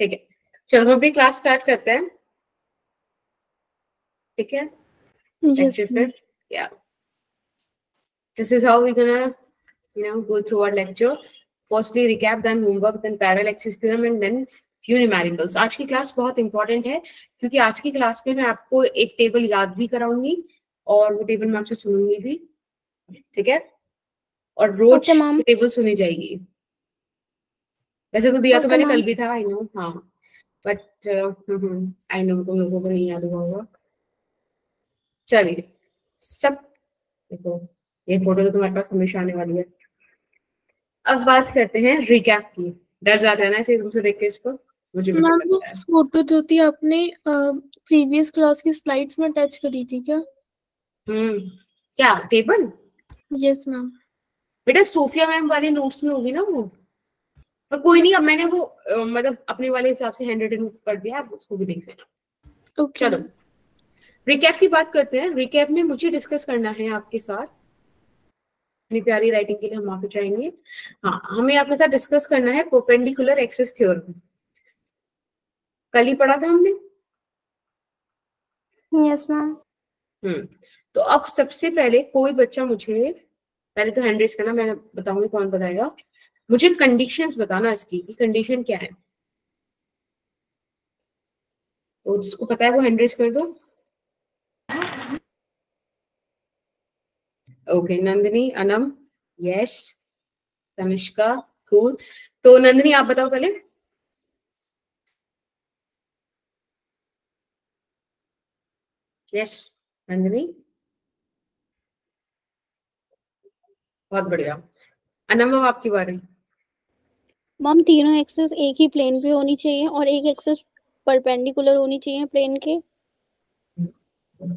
ठीक है, चलो हम भी क्लास स्टार्ट करते हैं। ठीक है, lecture 5, yeah, this is how we're gonna go through our lecture. Firstly recap, then homework, then parallel access theorem, and then few numericals. आज की क्लास बहुत इंपॉर्टेंट है क्योंकि आज की क्लास में मैं आपको एक टेबल याद भी कराऊंगी और वो टेबल मैं आपसे सुनूंगी भी, ठीक है, और रोज टेबल सुनी जाएगी। वैसे तो दिया तो मैंने कल भी था, आई नो, हाँ, बट आई नो तुम लोगों को नहीं याद हुआ होगा। चलिए, सब देखो, ये फोटो तो तुम्हारे पास हमेशा आने वाली है। अब बात करते हैं रिकैप की। डर जाता है ना ऐसे तुमसे देख के इसको, मुझे भी डर लगता है। फोटो जो थी आपने प्रीवियस क्लास की स्लाइड्स में अटैच करी थी क्या? क्या टेबल? Yes ma'am. बेटा सोफिया मैम वाले नोट्स में होगी ना वो, पर कोई नहीं, अब मैंने वो मतलब अपने वाले हिसाब से हैंड रिटन कर दिया, आप उसको भी देख लेना। Okay. चलो रिकैप की बात करते हैं। रिकैप में मुझे डिस्कस करना है आपके साथ, अपनी प्यारी राइटिंग के लिए हम माफी चाहेंगे। हाँ, हमें आपके साथ डिस्कस करना है परपेंडिकुलर एक्सिस थ्योरम। कल ही पढ़ा था हमने। Yes ma'am. तो अब सबसे पहले कोई बच्चा मुझे, पहले तो हैंड रेज करना, मैं बताऊंगी कौन बताएगा। मुझे कंडीशंस बताना इसकी कि कंडीशन क्या है। तो जिसको पता है वो हैंड रेज कर दो। Okay, Nandini, Anam, yes, Tanishka, cool. तो नंदिनी आप बताओ पहले। यस नंदिनी, बहुत बढ़िया। अनम अब आपकी बारी। मैम तीनों एक्सेस एक ही प्लेन पे होनी चाहिए और एक एक्सेस परपेंडिकुलर होनी चाहिए प्लेन के।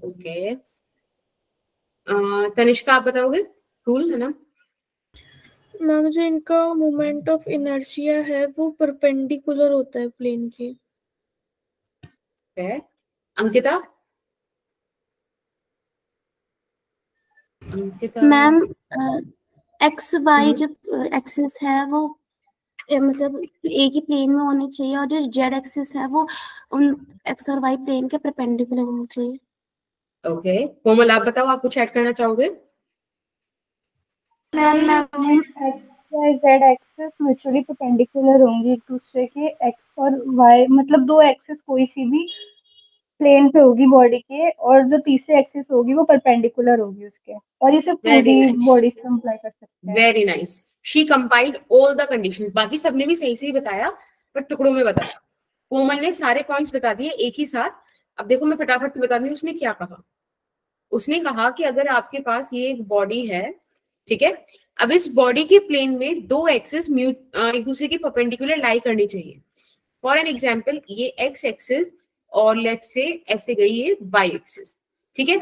ओके, तनिष्का आप बताओगे। कूल है ना। मैम जो इनका मोमेंट ऑफ इनर्शिया है वो परपेंडिकुलर होता है प्लेन के। है Ankita. Ankita ma'am X Y जब एक्सिस है वो मतलब एक ही प्लेन में होनी चाहिए और जो जेड एक्सिस है वो उन एक्स और वाई प्लेन के परपेंडिकुलर होनी चाहिए। ओके, कोमल आप बताओ, आप कुछ ऐड करना चाहोगे। जेड एक्सिस म्यूचुअली परपेंडिकुलर होंगी एक दूसरे के। एक्स और वाई मतलब दो एक्सिस कोई सी भी प्लेन पे होगी बॉडी के, और जो तीसरी एक्सिस होगी वो परपेंडिकुलर होगी उसके, और इसे पूरी बॉडी से अप्लाई कर सकते हैं। Very nice, she compiled all the conditions. बाकी सबने भी सही से बताया पर टुकड़ों में बताया। कोमल ने सारे पॉइंट्स बता दिए एक ही साथ। अब देखो मैं फटाफट से बता दूं उसने क्या कहा। उसने कहा कि अगर आपके पास ये एक बॉडी है, ठीक है, अब इस बॉडी के प्लेन में दो एक्सिस एक दूसरे के परपेंडिकुलर लाई करनी चाहिए। फॉर एन एग्जांपल, ये एक्स एक्सिस और लेट्स से ऐसे गई ये वाई एक्सिस, ठीक है।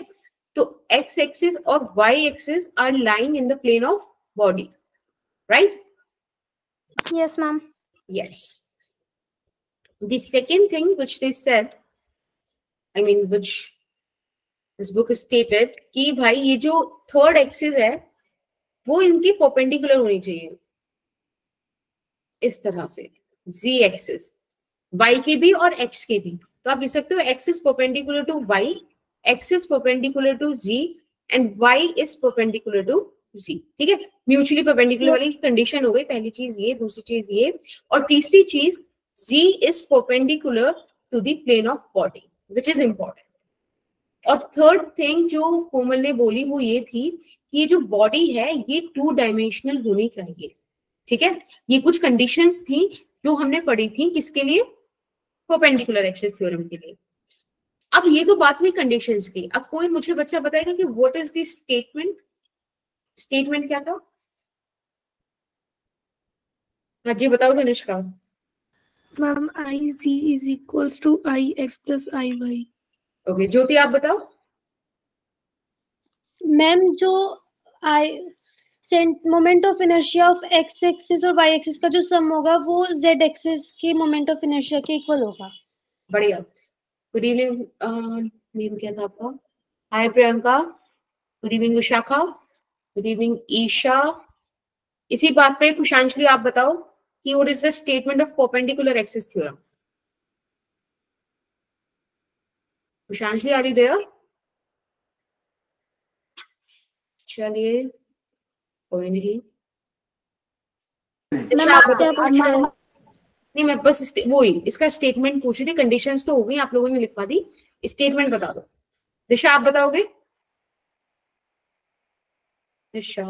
तो एक्स एक्सिस और Y axis are lying in the plane of body, right? Yes ma'am. Yes. The second thing which they said, I mean which this book stated, कि भाई ये जो थर्ड एक्सिस है वो इनकी परपेंडिकुलर होनी चाहिए इस तरह से, z एक्सिस, y के भी और x के भी। तो आप लिख सकते हो x is perpendicular to y, x is perpendicular to z and y is perpendicular to z, ठीक है। म्यूचुअली परपेंडिकुलर वाली कंडीशन हो गई, पहली चीज ये, दूसरी चीज ये, और तीसरी चीज z is perpendicular to the plane of body which is important। और थर्ड थिंग जो कोमल ने बोली वो ये थी कि ये जो बॉडी है ये 2 डायमेंशनल होनी चाहिए, ठीक है। ये कुछ कंडीशंस थी जो हमने पढ़ी थी किसके लिए, परपेंडिकुलर एक्सिस थ्योरम के लिए। अब ये तो बात हुई कंडीशंस की। अब कोई मुझे बच्चा बताएगा कि what is this statement. Statement क्या था? हाँ जी बताओ Tanishka. Ma'am I G is equals to I X plus I Y. Okay, Jyoti आप बताओ। मैम जो moment of inertia of X axis और वाई एक्सिस का जो सम होगा वो जेड एक्सिस के मोमेंट ऑफ इनर्शिया के इक्वल होगा। बढ़िया। गुड इवनिंग, नेम क्या था आपका? Hi Priyanka. Good evening Vishakha. Good evening Isha. इसी बात पे कुशांशली आप बताओ कि what is the statement of perpendicular axis theorem. Ushanti, are you there? चलिए, कोई नहीं। मैम आप क्या पूछ रहे हैं? नहीं, मैं बस वही इसका स्टेटमेंट पूछ रही थी। कंडीशंस तो हो गई, आप लोगों ने लिखवा दी, स्टेटमेंट बता दो। दिशा आप बताओगे? दिशा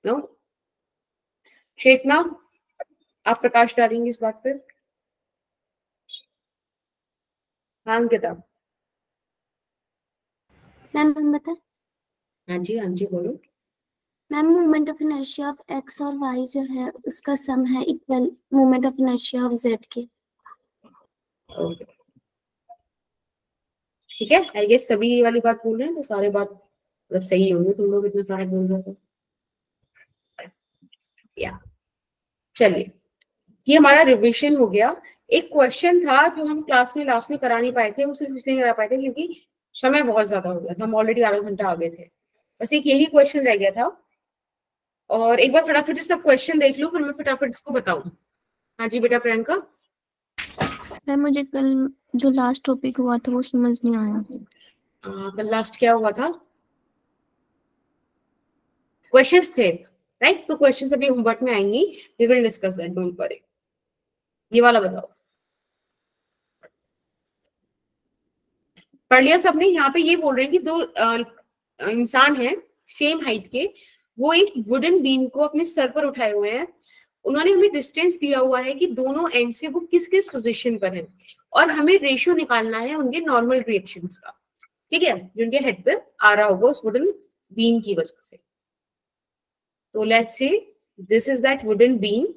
नो? चेतना आप प्रकाश डालेंगे इस बात पे? हाँ अंकिता। मैम बता। हाँ जी बोलो। Ma'am moment of inertia of x और वाई जो है उसका सम है equal moment of inertia of Z के। ओके ठीक है, आई गेस सभी ये वाली बात बोल रहे हैं तो सारे बात मतलब सही होंगे। तुम लोग इतने सारे बोल रहे हो। या चलिए, ये हमारा रिवीजन हो गया। एक क्वेश्चन था जो हम क्लास में लास्ट में करा नहीं पाए थे, वो सिर्फ इसलिए करा पाए थे क्योंकि समय बहुत ज्यादा हो गया था, हम ऑलरेडी आधा घंटा आगे थे। बस एक यही क्वेश्चन रह गया था। और एक बार फटाफट सब क्वेश्चन देख लो, फिर मैं फटाफट इसको बताऊं। हाँ जी बेटा प्रियंका। मैम मुझे कल जो लास्ट टॉपिक हुआ था वो समझ नहीं आया। कल लास्ट क्या हुआ था? क्वेश्चंस थे, राइट? तो क्वेश्चंस अभी होमवर्क में आएंगी, we will discuss that, don't worry. ये वाला बताओ, पढ़ लिया सबने? यहाँ पे ये बोल रहे हैं कि दो इंसान हैं सेम हाइट के, वो एक वुडन बीम को अपने सर पर उठाए हुए हैं। उन्होंने हमें डिस्टेंस दिया हुआ है कि दोनों एंड से वो किस किस पोजीशन पर है, और हमें रेशियो निकालना है उनके नॉर्मल रिएक्शंस का, ठीक है, जो उनके हेड पे आ रहा होगा उस वुडन बीम की वजह से। तो let's say this is that wooden beam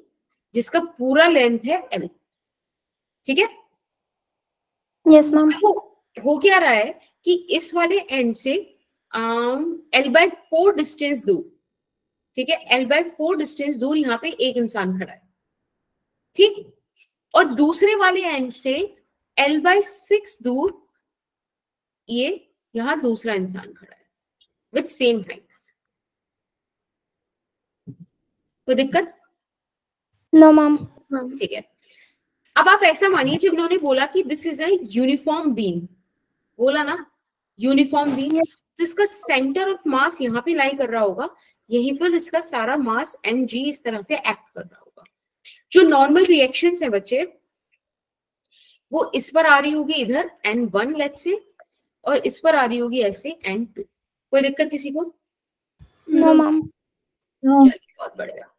जिसका पूरा लेंथ है L, ठीक है? Yes ma'am. हो क्या रहा है कि इस वाले एंड से L/4 डिस्टेंस दूर, ठीक है, L/4 डिस्टेंस दूर यहाँ पे एक इंसान खड़ा है, ठीक? और दूसरे वाले एंड से L/6 दूर ये यहाँ दूसरा इंसान खड़ा है विथ सेम हाइट। कोई दिक्कत? No ma'am. ठीक है। अब आप ऐसा मानिए, जब उन्होंने बोला कि this is a uniform beam, बोला ना यूनिफॉर्म बीम, तो इसका सेंटर ऑफ मास यहाँ पे लाई कर रहा होगा, यहीं पर इसका सारा मास mg इस तरह से एक्ट कर रहा होगा। जो नॉर्मल रिएक्शंस है बच्चे, वो इस पर आ रही होगी इधर n1 लेट्स से, और इस पर आ रही होगी ऐसे n2। कोई दिक्कत किसी को? No ma'am. चलिए बहुत बढ़िया।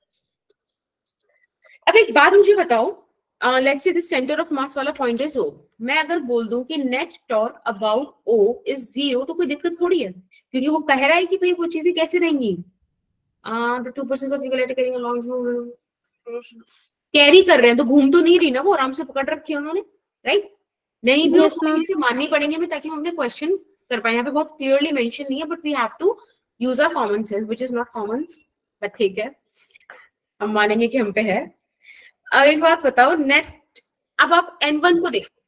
अब एक बात मुझे बताओ, let's say this centre of मास वाला पॉइंट इज O। मैं अगर बोल दूं कि net torque about O is 0, तो कोई दिक्कत थोड़ी है, क्योंकि वो कह रहा है कि भाई वो चीजें कैसे रहेंगी। The two persons of equality carrying along, carry कर रहे हैं तो घूम तो नहीं रही ना, वो आराम से पकड़ रखी है उन्होंने, राइट? नहीं भी चीजें माननी पड़ेंगे हमें ताकि हम अपने क्वेश्चन कर पाए। यहाँ पे बहुत क्लियरली मेंशन नहीं है, but we have to use our common sense which is not common, but ठीक है, हम मानेंगे कि हम पे है। अब एक बात बताओ, नेट, अब आप n1 को देखो,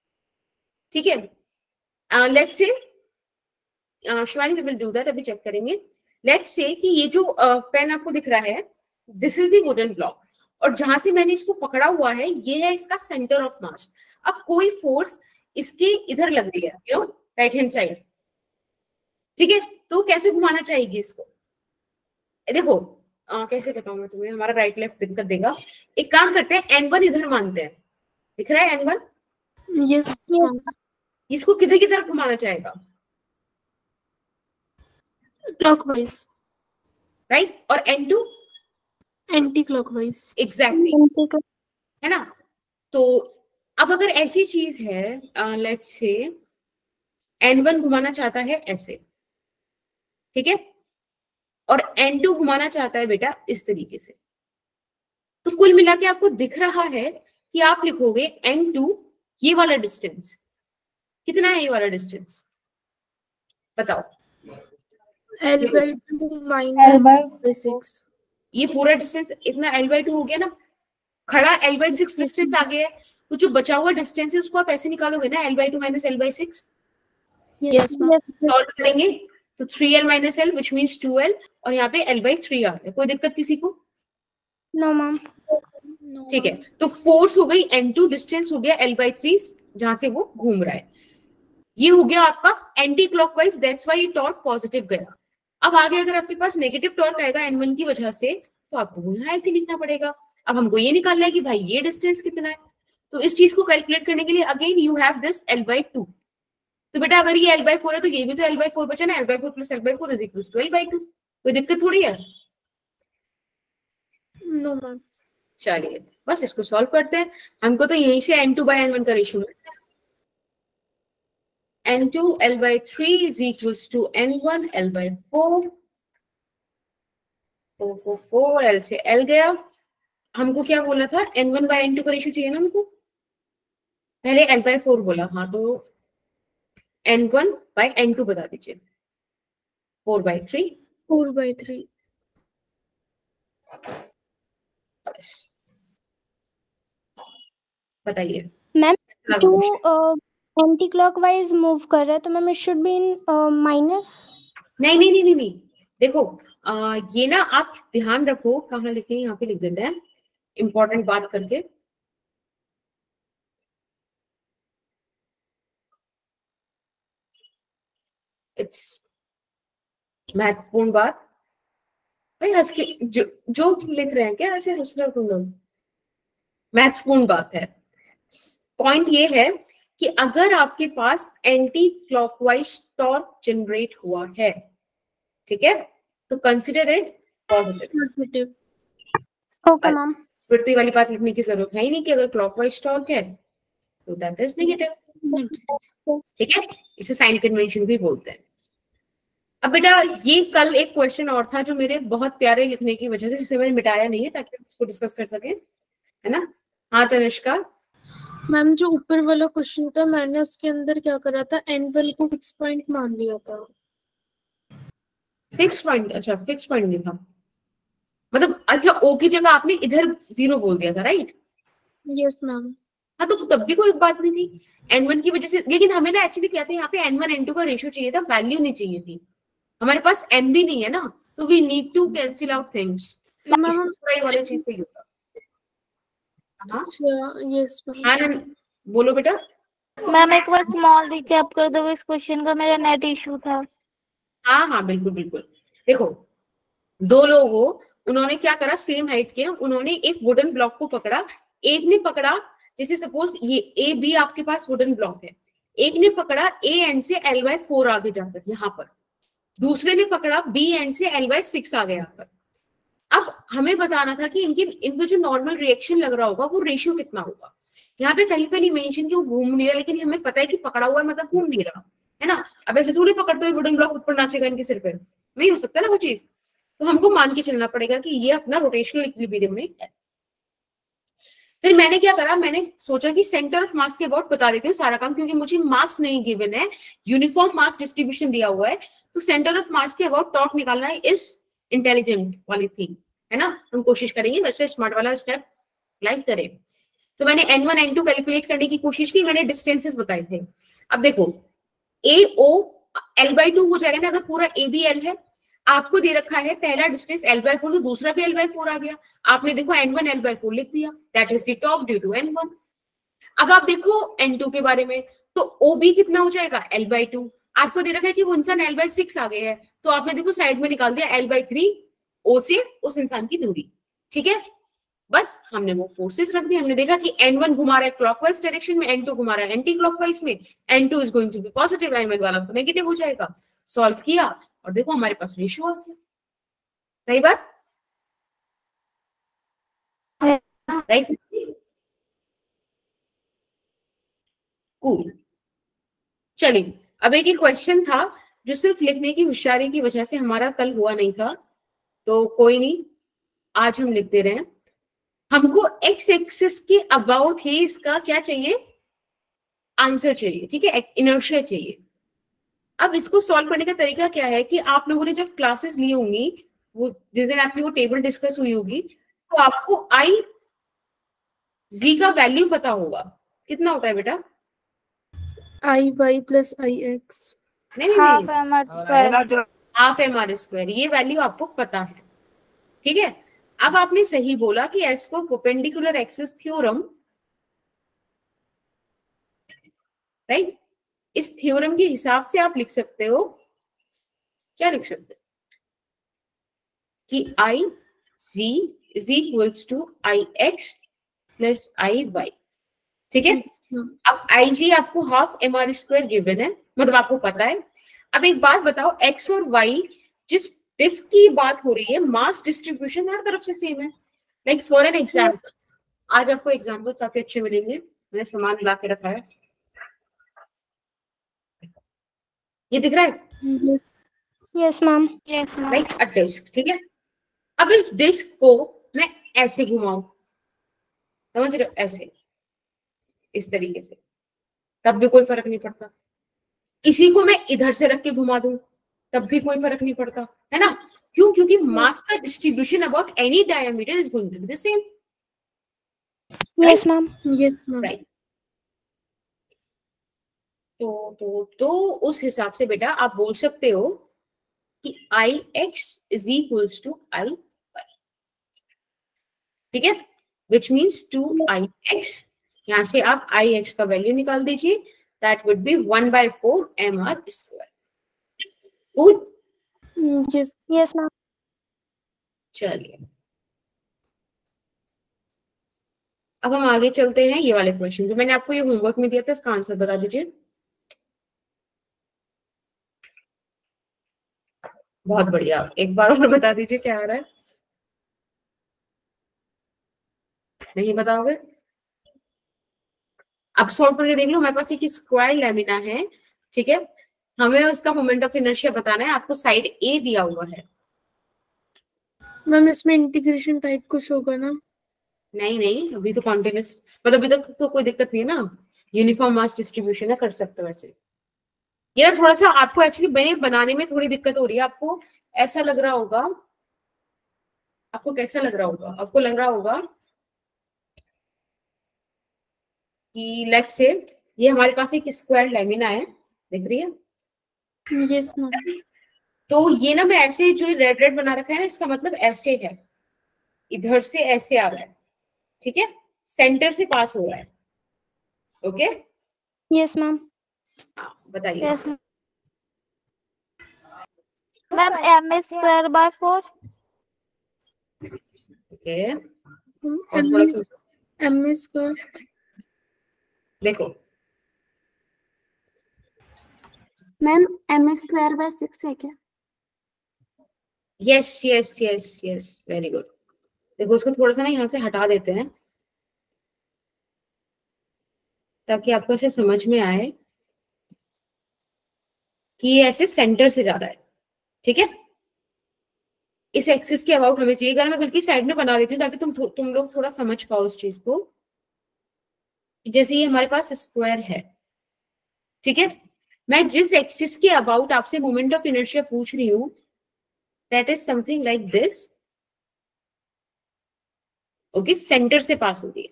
ठीक है? Let's say Shivani we will do that, अभी चेक करेंगे। लेट्स से कि ये जो पेन आपको दिख रहा है, this is the wooden block, और जहां से मैंने इसको पकड़ा हुआ है ये है इसका सेंटर ऑफ मास। अब कोई फोर्स इसके इधर लग रही है, you know, right hand side, ठीक है? तो कैसे घुमाना चाहिए इसको? देखो कैसे बताऊं मैं तुम्हें, हमारा राइट लेफ्ट दिक्कत देगा। एक काम करते हैं, n1 इधर मानते हैं, दिख रहा है n1? इसको किधर की तरफ घुमाना चाहेगा? Clockwise, right? और n2 एंटी क्लॉकवाइज। एग्जैक्टली, है ना? तो अब अगर ऐसी चीज है, लेट्स से n1 घुमाना चाहता है ऐसे, ठीक है, और n2 घुमाना चाहता है बेटा इस तरीके से, तो कुल मिला के आपको दिख रहा है कि आप लिखोगे n2, ये वाला डिस्टेंस कितना है? ये वाला डिस्टेंस बताओ। L/2 minus 6। ये पूरा डिस्टेंस इतना L/2 हो गया ना, खड़ा L/6 डिस्टेंस आ गया है, तो जो बचा हुआ डिस्टेंस है उसको आप ऐसे निकालोगे ना, L/2 minus L/6। Yes ma'am. Solve करेंगे तो 3L minus L which means 2L, और यहाँ पे L/3 आ गया। कोई दिक्कत किसी को? No ma'am. ठीक है, तो फोर्स हो गई n2, डिस्टेंस हो गया L/3 जहां से वो घूम रहा है। ये हो गया आपका एंटी क्लॉकवाइज, दैट्स व्हाई ये टॉर्क पॉजिटिव गया। अब आगे अगर आपके पास नेगेटिव टॉर्क आएगा N1 की वजह से, तो आपको यहाँ ऐसे लिखना पड़ेगा। अब हमको ये निकालना है कि भाई ये डिस्टेंस कितना है, तो इस चीज को कैलकुलेट करने के लिए again you have this L/2। तो बेटा अगर ये L/4 है तो ये भी तो L/4 बचा ना, L/4 + L/4 is equal to L/2। कोई दिक्कत थोड़ी है? No ma'am. चलिए बस इसको सॉल्व करते हैं। हमको तो यहीं से N2/N1 का रेशियो मिलता है। N2 L/3 is equals to N1 L/4। 4 L से L गया। हमको क्या बोला था, N1/N2 का रेशियो चाहिए ना हमको, पहले L/4 बोला, हाँ तो N1/N2 बता दीजिए। 4/3। 4/3। बताइए ma'am two anticlockwise move कर रहा है तो ma'am it should be in minus. नहीं नहीं नहीं नहीं नहीं, देखो ये ना आप ध्यान रखो, कहाँ लिखे, यहाँ पे लिख देते हैं इंपॉर्टेंट बात करके। इट्स महत्वपूर्ण बात भाई, हंस के जो लिख रहे हैं क्या ऐसे हंस रहे हो तुम लोग? महत्वपूर्ण बात है। पॉइंट ये है कि अगर आपके पास एंटी क्लॉकवाइज टॉर्क जनरेट हुआ है, ठीक है, तो consider it positive. Okay ma'am. वृत्ति वाली बात लिखने की जरूरत है ही नहीं कि अगर क्लॉकवाइज टॉर्क है तो दैट इज नेगेटिव, ठीक है। इसे साइन कन्वेंशन भी बोलते हैं। अब बेटा ये कल एक क्वेश्चन और था जो मेरे बहुत प्यारे लिखने की वजह से, जिसे मैंने मिटाया नहीं है ताकि हम इसको डिस्कस कर सकें, है ना। हाँ तनिष्का। मैम जो ऊपर वाला क्वेश्चन था मैंने उसके अंदर क्या करा था, N1 को फिक्स पॉइंट मान लिया था। Fix point? अच्छा फिक्स पॉइंट नहीं था, मतलब अच्छा O की जगह आपने इधर 0 बोल दिया था, राइट? Yes ma'am. हाँ तो तब भी कोई बात नहीं थी N1 की वजह से, लेकिन हमें ना एक्चुअली क्या था, यहाँ पे N1 N2 का रेशियो चाहिए था, वैल्यू नहीं चाहिए थी। हमारे पास M भी नहीं है ना, तो we need to cancel out things. वाली चीज से होगा। यस मैम बोलो बेटा। मैम एक बार स्मॉल रिकैप कर दो इस क्वेश्चन का, मेरा नेट इशू था। हाँ हाँ बिल्कुल बिल्कुल। देखो दो लोग हो, उन्होंने क्या करा, सेम हाइट के, उन्होंने एक वुडन ब्लॉक को पकड़ा। एक ने पकड़ा, जैसे सपोज ये A B आपके पास वुडन ब्लॉक है, एक ने पकड़ा A एंड से L/4 आगे जाकर यहाँ पर, दूसरे ने पकड़ा B एंड से L/6 आगे यहाँ पर। अब हमें बताना था कि इनका जो नॉर्मल रिएक्शन लग रहा होगा वो रेशियो कितना होगा। यहाँ पे कहीं पे नहीं मेंशन कि वो घूम नहीं रहा, लेकिन हमें पता है कि पकड़ा हुआ है मतलब घूम नहीं रहा, है ना। अब ऐसे थोड़ी पकड़ते हुए वुडन ब्लॉक ऊपर नाचेगा इनके सिर पे, नहीं हो सकता ना वो चीज। तो हमको मान के चलना पड़ेगा कि ये अपना रोटेशनल इक्विलिब्रियम में है। फिर मैंने क्या करा, मैंने सोचा कि सेंटर ऑफ मास के अबाउट बता देती हूँ सारा काम, क्योंकि मुझे मास नहीं गिवन है, यूनिफॉर्म मास डिस्ट्रीब्यूशन दिया हुआ है। तो सेंटर ऑफ मास के अबाउट टॉर्क निकालना है इस इंटेलिजेंट वाली थिंग, है ना। हम कोशिश करेंगे वैसे स्मार्ट वाला स्टेप लाइक करें। तो मैंने N1 N2 कैलकुलेट करने की कोशिश की, मैंने डिस्टेंसेस बताए थे। अब देखो AO L/2 हो जाएगा ना, अगर पूरा AB L है, आपको दे रखा है पहला डिस्टेंस L/4 तो दूसरा भी L/4 आ गया, आपने देखो N1 L/4 लिख दिया, that is the top due to N1। अब आप देखो N2 के बारे में, तो OB कितना हो जाएगा L/2, आपको दे रखा है कि वो इंसान L/6 आ गया है, तो आपने देखो साइड में निकाल दिया L/3 O से उस इंसान की दूरी, ठीक है। बस हमने वो फोर्सेस रख दी, हमने देखा कि N1 घुमा रहा है क्लॉकवाइज डायरेक्शन में, N2 घुमा रहा है एंटी क्लॉकवाइज में, N2 is going to be positive, N1 वाला तो नेगेटिव हो जाएगा। सॉल्व किया और देखो हमारे पास रेशियो आ गया। सही बात, राइट? कूल। चलिए अब एक क्वेश्चन था जो सिर्फ लिखने की होशियारी की वजह से हमारा कल हुआ नहीं था, तो कोई नहीं, आज हम लिख दे रहे हैं। हमको एक्स एक्सिस के अबाउट ही इसका क्या चाहिए, आंसर चाहिए, ठीक है, इनर्शिया चाहिए। अब इसको सॉल्व करने का तरीका क्या है कि आप लोगों ने जब क्लासेस ली होंगी, वो जिस दिन आपकी वो टेबल डिस्कस हुई होगी, तो आपको आई जी का वैल्यू पता होगा। कितना होता है बेटा? IY + IX। नहीं हाफ mr²। हाफ mr², ये वैल्यू आपको पता है, ठीक है। अब आपने सही बोला कि एज पर परपेंडिकुलर एक्सिस थ्योरम, राइट, इस थ्योरम के हिसाब से आप लिख सकते हो, क्या लिख सकते हो कि I G is equals to I X plus I Y. ठीक है, अब आई जी आपको half M R square given है, मतलब आपको पता है। अब एक बात बताओ, एक्स और वाई जिस डिस्क की बात हो रही है, मास डिस्ट्रीब्यूशन हर तरफ से सेम है। लाइक फॉर एन एग्जाम्पल, आज आपको एग्जाम्पल काफी अच्छे मिलेंगे, मैंने सामान ला के रखा है, ये दिख रहा है? Yes ma'am. Yes ma'am. Like a disc. ठीक है, अब इस डिस्क को मैं ऐसे घुमाऊं, समझ रहे हो, ऐसे इस तरीके से, तब भी कोई फर्क नहीं पड़ता। इसी को मैं इधर से रख के घुमा दूं, तब भी कोई फर्क नहीं पड़ता, है ना? क्यों? क्योंकि मास का distribution about any diameter is going to be the same. Yes ma'am. Yes ma'am. Right. तो उस हिसाब से बेटा आप बोल सकते हो कि I X is equals to I Y. ठीक है, विच मीन्स 2ix, यहां से आप आई एक्स का वैल्यू निकाल दीजिए, that would be 1/4 mr square. Good, yes yes ma'am. चलिए अब हम आगे चलते हैं। ये वाले क्वेश्चन जो मैंने आपको ये होमवर्क में दिया था, इसका आंसर बता दीजिए। बहुत बढ़िया, एक बार और बता दीजिए क्या आ रहा है। नहीं बताओगे? अब सॉल्व करके देख लो। हमारे पास एक स्क्वायर लैमिना है, ठीक है, हमें उसका मोमेंट ऑफ इनर्शिया बताना है। आपको साइड ए दिया हुआ है। मैम इसमें इंटीग्रेशन टाइप कुछ होगा ना? नहीं नहीं, अभी तो कॉन्टिन्यूस, मतलब अभी तक तो कोई दिक्कत नहीं है ना, यूनिफॉर्म मास डिस्ट्रीब्यूशन है, कर सकते हो वैसे। ये ना थोड़ा सा आपको एक्चुअली बनाने में थोड़ी दिक्कत हो रही है। आपको ऐसा लग रहा होगा, आपको कैसा लग रहा होगा? आपको लग रहा होगा कि लेट्स से ये हमारे पास एक स्क्वायर लैमिना है, दिख रही है? Yes ma'am. तो ये ना मैं ऐसे जो रेड रेड बना रखा है ना, इसका मतलब ऐसे है, इधर से ऐसे आ रहा है, ठीक है, सेंटर से पास हो रहा है। Okay, yes ma'am. हाँ बताइए। Yes ma'am, m²/4। ओके, और थोड़ा सा एम स्क्वायर। देखो, मैम m²/6 है क्या? Yes yes yes yes, very good. देखो उसको थोड़ा सा ना यहाँ से हटा देते हैं ताकि आपको ऐसे समझ में आए कि ये ऐसे सेंटर से जा रहा है। ठीक है, इस एक्सिस के अबाउट हमें चाहिए। अगर मैं बल्कि साइड में बना देती हूँ ताकि तुम लोग थोड़ा समझ पाओ उस चीज को। जैसे ये हमारे पास स्क्वायर है, ठीक है, मैं जिस एक्सिस के अबाउट आपसे मोमेंट ऑफ इनर्शिया पूछ रही हूँ, that is something like this. Okay, centre से पास हो रही है,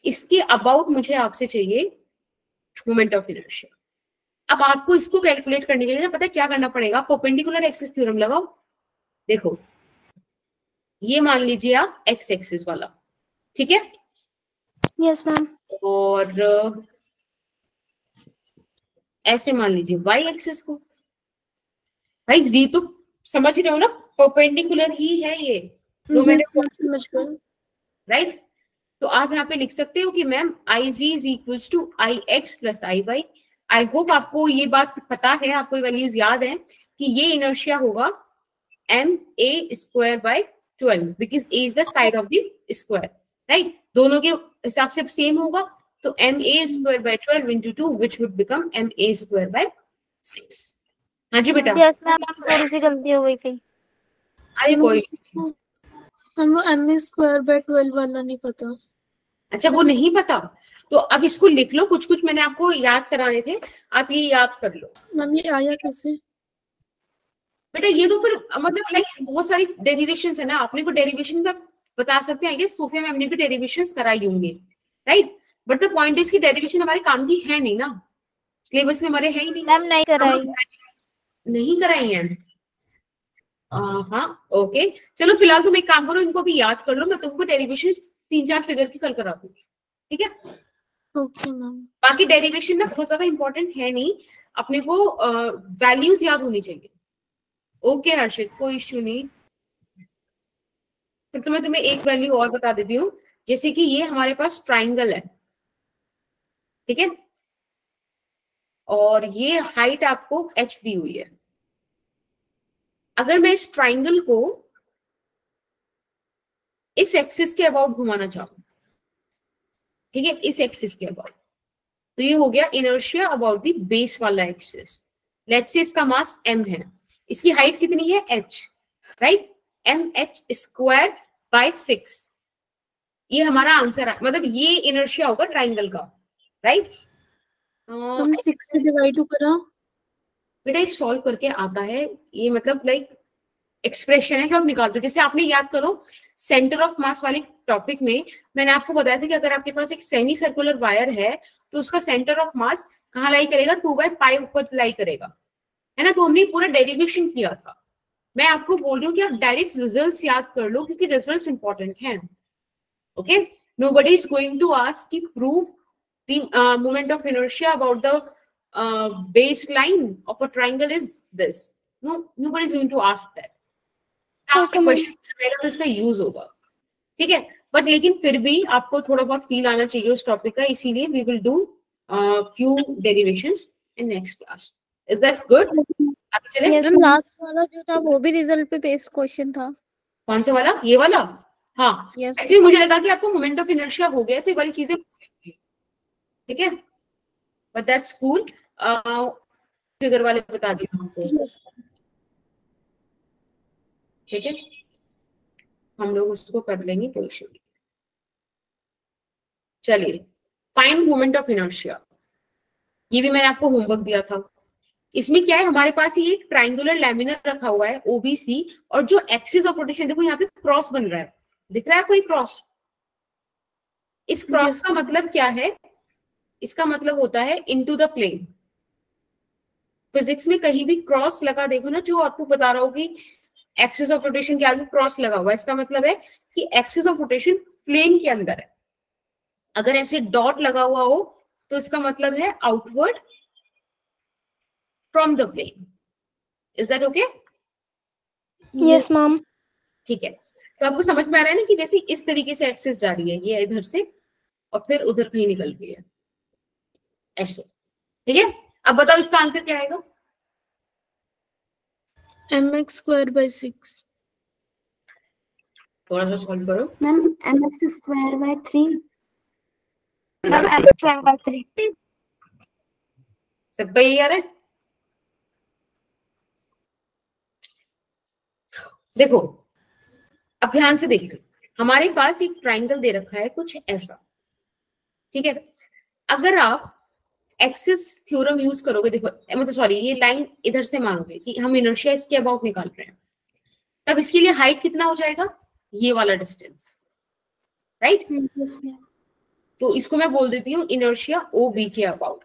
इसके अबाउट मुझे आपसे चाहिए मोमेंट ऑफ इनर्शिया। अब आपको इसको कैलकुलेट करने के लिए ना पता है क्या करना पड़ेगा? परपेंडिकुलर एक्सिस थ्योरम लगाओ। देखो ये मान लीजिए आप एक्स एक्सिस वाला, ठीक है, यस मैम। और ऐसे मान लीजिए वाई एक्सिस को। भाई जी तो समझ रहे हो ना, परपेंडिकुलर ही है ये, नो मैटर, समझ गए। राइट? तो आप यहाँ पे लिख सकते हो कि ma'am I G is equals to I X plus I Y. I hope आपको ये बात पता है, आपको ये वैल्यूज याद है कि ये इनर्शिया होगा ma²/12 because A is the side of the square, right? दोनों के हिसाब से सेम होगा, तो ma²/12 into 2 which would become ma²/6। हाँ जी बेटा। यस मैम, थोड़ी सी गलती हो गई थी। अरे कोई, हमको m²/12 वाला नहीं पता। अच्छा वो नहीं पता तो अब इसको लिख लो। कुछ कुछ मैंने आपको याद कराने थे, आप ये याद कर लो। मैम ये आया कैसे? बेटा ये तो फिर मतलब लाइक बहुत सारी डेरिवेशंस है ना, आपने को डेरिवेशन का बता सकते हैं, सोफिया मैम ने भी डेरिवेशंस कराई होंगे, right? But the point is कि डेरिवेशन हमारे काम की है नहीं ना, सिलेबस में हमारे है ही नहीं। मैम नहीं कराई। नहीं कराई है? हाँ ओके, चलो फिलहाल तुम एक काम करो, इनको भी याद कर लो, मैं तुमको डेरिवेशन 3-4 फिगर की कल करा दूंगी, ठीक है? Okay ma'am. बाकी डेरिवेशन ना बहुत ज्यादा इंपॉर्टेंट है नहीं, अपने को वैल्यूज याद होनी चाहिए। ओके हर्षित, कोई इश्यू नहीं। फिर तो मैं तुम्हें एक वैल्यू और बता देती हूँ, जैसे कि ये हमारे पास ट्राइंगल है, ठीक है, और ये हाइट आपको h दी हुई है। अगर मैं इस ट्राइंगल को इस एक्सिस के अबाउट घुमाना चाहूँ, ठीक है, इस एक्सिस के अबाउट, तो ये हो गया इनर्शिया अबाउट द बेस वाला एक्सिस। लेट्स से इसका मास m है, इसकी हाइट कितनी है h, right, mh square by 6। ये हमारा आंसर है, मतलब ये इनर्शिया होगा ट्राइंगल का, राइट। हम 6 से डिवाइड करा। बेटा ये सॉल्व करके आता है, ये मतलब लाइक एक्सप्रेशन है जो आप निकालते हो। जैसे आपने याद करो सेंटर ऑफ मास वाले टॉपिक में मैंने आपको बताया था कि अगर आपके पास एक सेमी सर्कुलर वायर है तो उसका सेंटर ऑफ मास कहाँ लाई करेगा, 2/π ऊपर लाई करेगा, है ना। तो हमने पूरा डेरिवेशन किया था। मैं आपको बोल रही हूँ कि आप डायरेक्ट रिजल्ट्स याद कर लो क्योंकि रिजल्ट्स इंपॉर्टेंट हैं। Okay, nobody is going to ask कि prove the moment of inertia about the baseline of a triangle is this. No, nobody is going to ask that. आपसे क्वेश्चन रहेगा तो इसका यूज होगा, ठीक है। बट लेकिन फिर भी आपको थोड़ा बहुत फील आना चाहिए उस टॉपिक का, इसीलिए we will do few derivations in next class. Is that good? आगे चले। यस, लास्ट वाला जो था वो भी रिजल्ट पे बेस्ड क्वेश्चन था। कौन सा वाला? ये वाला? हाँ, यस। एक्चुअली मुझे लगा कि आपको मोमेंट ऑफ इनर्शिया हो गया तो ये वाली चीजें, ठीक है, बट दैट्स कूल। फिगर वाले बता दिए आपको, ठीक है, हम लोग उसको कर लेंगे, कोई इशू नहीं। चलिए, फाइंड मोमेंट ऑफ इनर्शिया, ये भी मैंने आपको होमवर्क दिया था। इसमें क्या है, हमारे पास ये एक ट्राइंगुलर लैमिनर रखा हुआ है ओबीसी, और जो एक्सिस ऑफ रोटेशन, देखो यहाँ पे क्रॉस बन रहा है, दिख रहा है कोई क्रॉस? इस क्रॉस का मतलब क्या है? इसका मतलब होता है इनटू द प्लेन। फिजिक्स में कहीं भी क्रॉस लगा देखो ना, जो आपको बता रहा होगी एक्सिस ऑफ रोटेशन के आगे क्रॉस लगा हुआ है, इसका मतलब है कि एक्सिस ऑफ रोटेशन प्लेन के अंदर है। अगर ऐसे डॉट लगा हुआ हो तो इसका मतलब है outward from the plane. Is that okay? Yes ma'am. ठीक है, तो आपको समझ में आ रहा है ना कि जैसे इस तरीके से एक्सिस जा रही है, ये इधर से और फिर उधर कहीं निकल रही है, ऐसे, ठीक है। अब बताओ इसका आंसर क्या आएगा? mx square by 6। थोड़ा सा सॉल्व करो ma'am mx square by 3। Ma'am x square by 3। सबका यही आ रहा है? देखो अब ध्यान से देखो, हमारे पास एक ट्राइंगल दे रखा है कुछ ऐसा, ठीक है। अगर आप एक्सिस थ्योरम यूज करोगे, देखो मतलब सॉरी, ये लाइन इधर से मानोगे कि हम इनर्शिया इसके अबाउट निकाल रहे हैं, तब इसके लिए हाइट कितना हो जाएगा? ये वाला डिस्टेंस, राइट। तो इसको मैं बोल देती हूँ इनर्शिया ओ बी के अबाउट।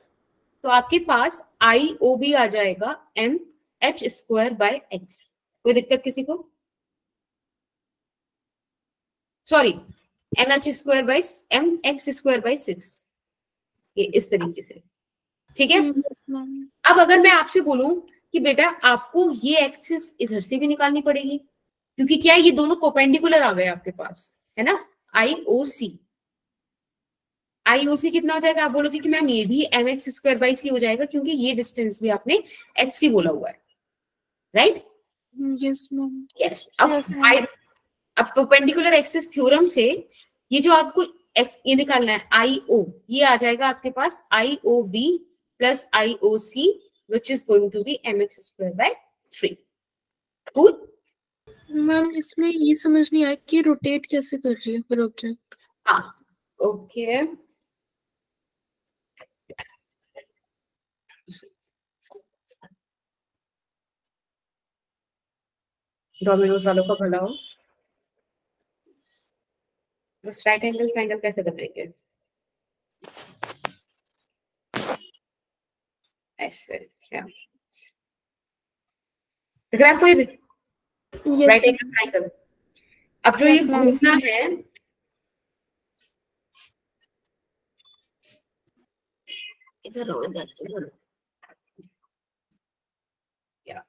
तो आपके पास आई ओ बी आ जाएगा M H square by X. कोई दिक्कत किसी को? Sorry, M H square by M X square by 6, ये इस तरीके से, ठीक है। अब अगर मैं आपसे बोलूं कि बेटा आपको ये एक्सिस इधर से भी निकालनी पड़ेगी, क्योंकि क्या ये दोनों परपेंडिकुलर आ गए आपके पास, है ना। आईओसी, आईओसी कितना हो जाएगा? आप बोलोगे कि मैम ये भी एम एक्स स्क्वायर बाई सी हो जाएगा, क्योंकि ये डिस्टेंस भी आपने एच सी बोला हुआ है, राइट। Yes ma'am. यस। अब परपेंडिकुलर एक्सिस थ्योरम से ये जो आपको ये निकालना है आई ओ, ये आ जाएगा आपके पास I O B plus I O C, which is going to be M X square by 3। Cool? Ma'am इसमें ये समझ नहीं आया कि रोटेट कैसे कर रही है फिर ऑब्जेक्ट। हाँ, ओके। डोमिनोज वालों का भला हो। बस राइट एंगल ट्रायंगल कैसे बनाएंगे? ऐसे, क्या दिख रहा है कोई? Right angle triangle. अब जो ये घूमना है, इधर हो, इधर इधर। या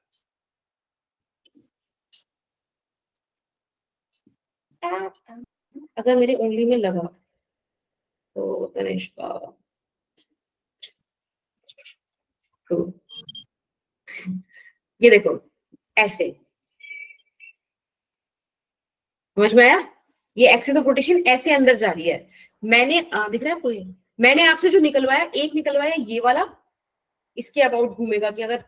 अगर मेरी उंगली में लगा तो तनिष्का को ये देखो ऐसे, समझ में आया? ये एक्सिस ऑफ रोटेशन ऐसे अंदर जा रही है। मैंने दिख रहा है आपको? ये मैंने आपसे जो निकलवाया, एक निकलवाया ये वाला, इसके अबाउट घूमेगा कि अगर